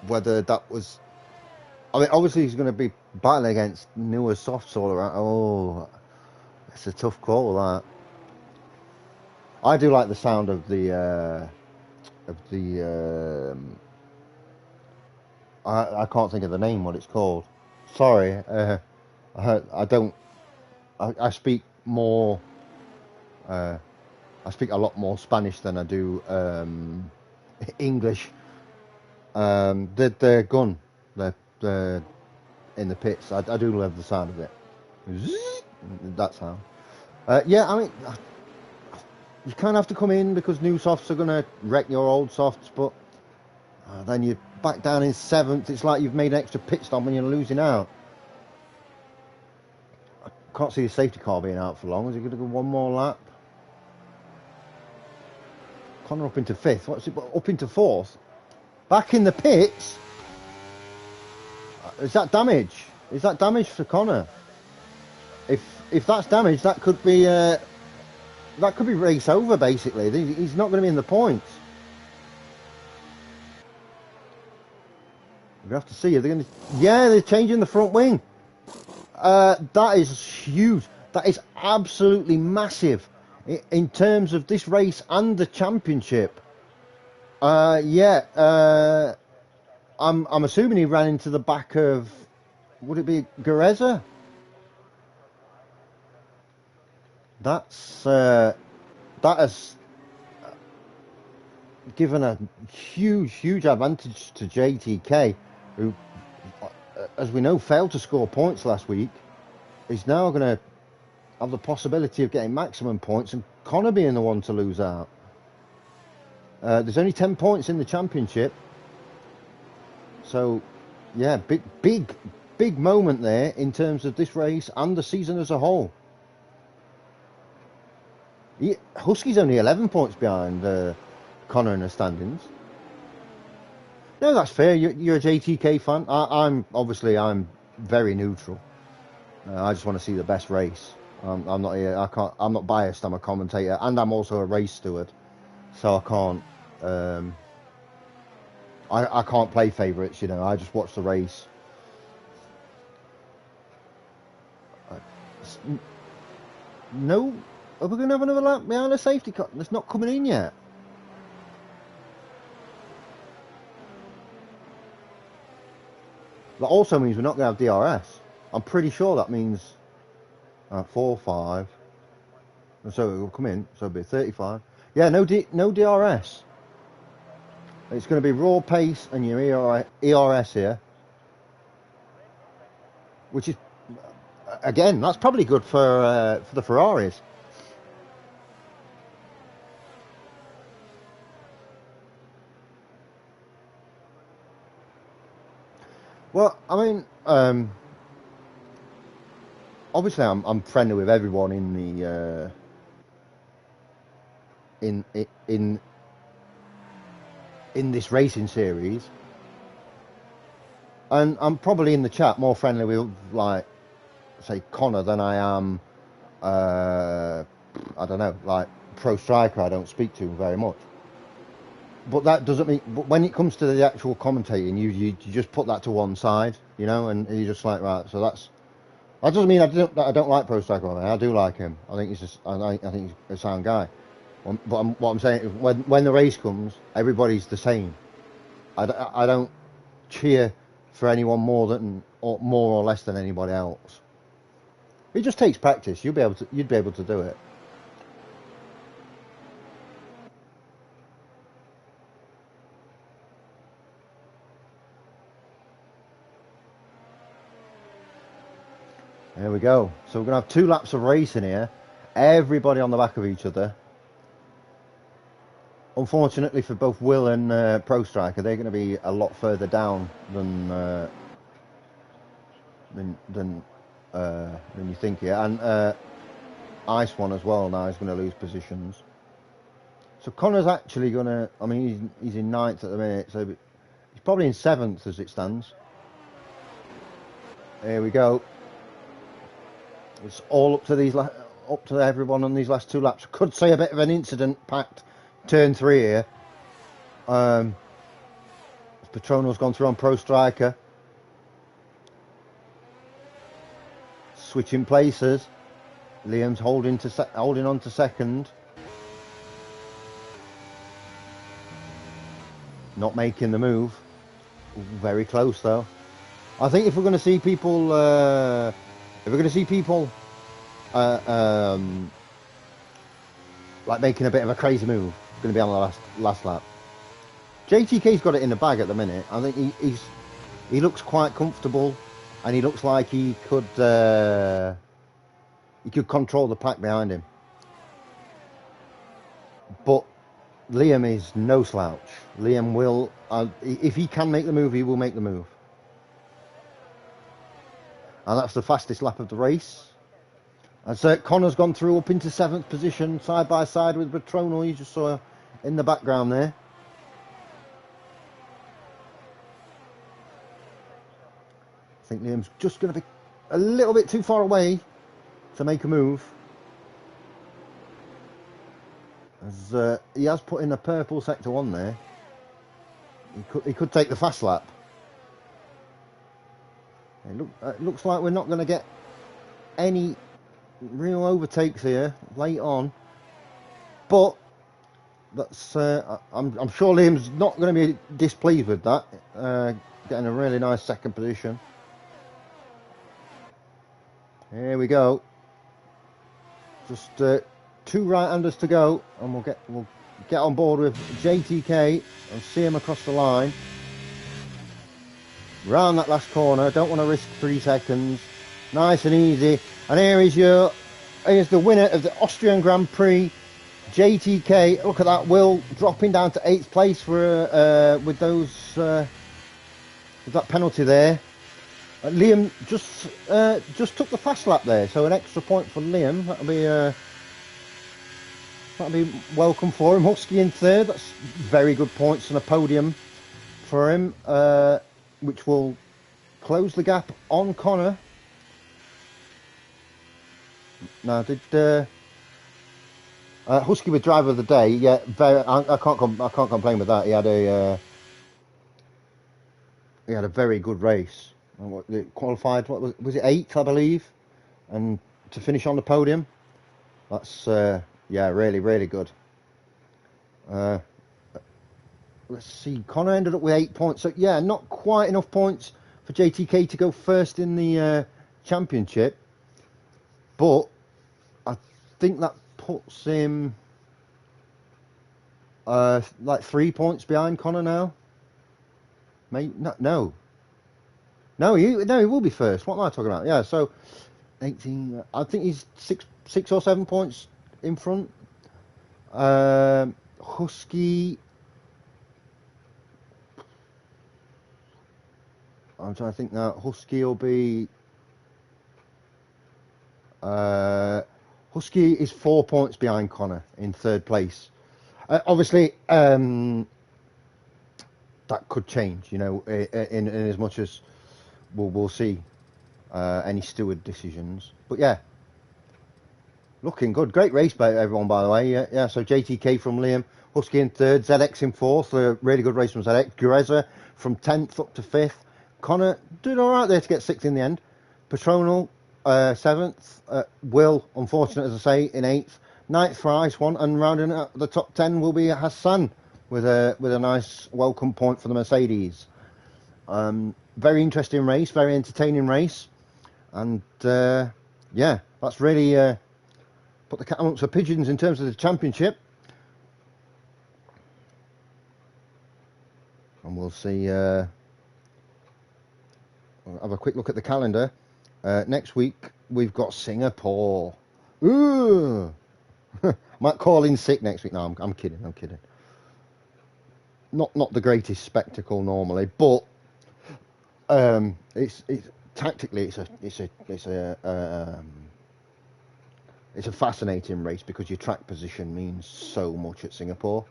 whether that was. I mean, obviously he's going to be battling against newer softs all around. Oh, it's a tough call, that. I do like the sound of the. I can't think of the name. What it's called. Sorry. I don't. I speak more. I speak a lot more Spanish than I do English. The gun, the in the pits. I do love the sound of it. That sound. Yeah, I mean, you kind of have to come in because new softs are going to wreck your old softs, but then you're back down in 7th. It's like you've made an extra pit stop when you're losing out. I can't see the safety car being out for long. Is he going to go one more lap? Connor up into 5th. What's it? Up into 4th. Back in the pits. Is that damage? Is that damage for Connor? If that's damage, that could be race over. Basically, he's not going to be in the points. We have to see. Are they going to? Yeah, they're changing the front wing. That is huge. That is absolutely massive in terms of this race and the championship. Yeah. I'm assuming he ran into the back of. Would it be Gareza? That has given a huge advantage to JTK, who, as we know, failed to score points last week. He's now going to have the possibility of getting maximum points and Connor being the one to lose out. There's only 10 points in the championship. So, yeah, big moment there in terms of this race and the season as a whole. Husky's only 11 points behind Connor in the standings. No, that's fair. You're a JTK fan. I'm very neutral. I just want to see the best race. I'm not here. I'm not biased. I'm a commentator, and I'm also a race steward. So I can't. I can't play favourites. You know, I just watch the race. No, are we going to have another lap behind a safety car? It's not coming in yet. That also means we're not going to have DRS. I'm pretty sure that means 4, 5. So it will come in. So it'll be 35. Yeah, no DRS. It's going to be raw pace and your ERS here, which is, again, that's probably good for the Ferraris. Well, I mean, obviously, I'm friendly with everyone in the in this racing series, and I'm probably in the chat more friendly with, like, say, Connor than I am. I don't know, like Pro Striker. I don't speak to very much. But that doesn't mean. But when it comes to the actual commentating, you just put that to one side, you know, and you're just like, right. So that doesn't mean I don't like Pro Striker. I do like him. I think he's I think he's a sound guy. But what I'm saying is, when the race comes, everybody's the same. I don't cheer for anyone more or less than anybody else. It just takes practice. You'd be able to do it. There we go. So we're going to have 2 laps of racing here. Everybody on the back of each other. Unfortunately for both Will and Pro Striker, they're going to be a lot further down than you think here. And Ice One as well now is going to lose positions. So Connor's actually going to, I mean, he's in 9th at the minute, so he's probably in 7th as it stands. Here we go. It's all up to everyone on these last 2 laps. Could say a bit of an incident-packed turn 3 here. Patrono's gone through on Pro Striker. Switching places. Liam's holding on to second. Not making the move. Very close though. I think if we're going to see people, like making a bit of a crazy move, it's going to be on the last lap. JTK's got it in the bag at the minute. I think he looks quite comfortable, and he looks like he could control the pack behind him. But Liam is no slouch. Liam will, if he can make the move, he will make the move. And that's the fastest lap of the race. And so Connor's gone through up into 7th position, side by side with Patrono. You just saw in the background there. I think Liam's just going to be a little bit too far away to make a move. As he has put in a purple sector 1 there. He could take the fast lap. It looks like we're not going to get any real overtakes here late on. But that's I'm sure Liam's not going to be displeased with that. Getting a really nice second position. Here we go. Just 2 right-handers to go, and we'll get on board with JTK and see him across the line. Round that last corner. Don't want to risk 3 seconds. Nice and easy. And here's the winner of the Austrian Grand Prix, JTK. Look at that, Will dropping down to 8th place for with that penalty there. Liam just took the fast lap there, so an extra point for Liam. That'll be welcome for him. Husky in 3rd. That's very good points and a podium for him, which will close the gap on Connor. Now, did Husky with driver of the day? Yeah, I can't complain with that. He had a very good race. Qualified, what was it 8th, I believe, and to finish on the podium. That's yeah, really, really good. Let's see, Connor ended up with 8 points, so yeah, not quite enough points for JTK to go first in the championship, but I think that puts him like 3 points behind Connor now. Maybe No, he will be first. What am I talking about? Yeah, so 18. I think he's six or 7 points in front. Husky. I'm trying to think now. Husky will be. Husky is 4 points behind Connor in 3rd place. Obviously, that could change. You know, in as much as. We'll see any steward decisions, but yeah, looking good. Great race by everyone, by the way. Yeah. So JTK from Liam, Husky in 3rd, ZX in 4th. A really good race from ZX. Greza from 10th up to 5th. Connor doing all right there to get 6th in the end. Patronal 7th. Will, unfortunate as I say, in 8th. 9th for Ice One, and rounding out the top 10 will be Hassan with a nice welcome point for the Mercedes. Very interesting race, very entertaining race, and yeah, that's really put the cat amongst the pigeons in terms of the championship. And we'll see. We'll have a quick look at the calendar. Next week we've got Singapore. Ooh, might call in sick next week. No, I'm kidding. Not the greatest spectacle normally, but. It's tactically it's a fascinating race because your track position means so much at Singapore.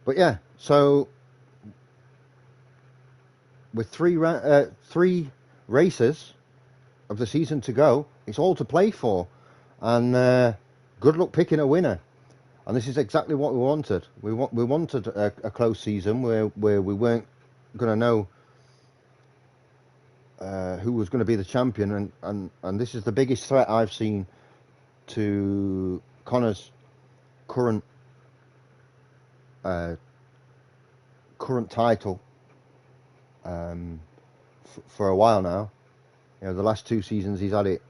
But yeah, so with three races of the season to go, it's all to play for, and good luck picking a winner. And this is exactly what we wanted. We wanted a close season where we weren't going to know. Who was going to be the champion, and this is the biggest threat I've seen to Connor's current title for a while now. You know, the last 2 seasons he's had it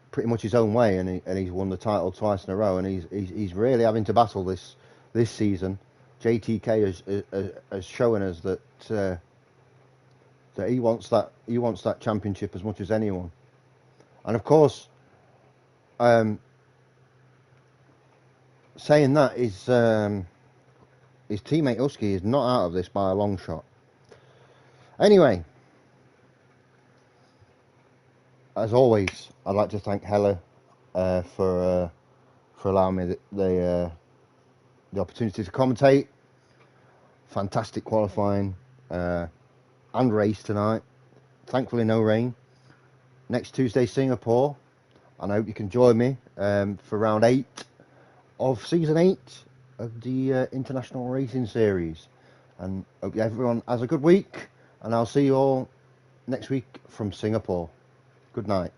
pretty much his own way, and he's won the title twice in a row, and he's really having to battle this season. JTK has shown us that he wants that championship as much as anyone, and of course, saying that his teammate Husky is not out of this by a long shot. Anyway, as always, I'd like to thank Hella for allowing me the the opportunity to commentate. Fantastic qualifying and race tonight. Thankfully no rain. Next Tuesday, Singapore, and I hope you can join me for round 8 of season 8 of the International Racing Series. And hope everyone has a good week, and I'll see you all next week from Singapore. Good night.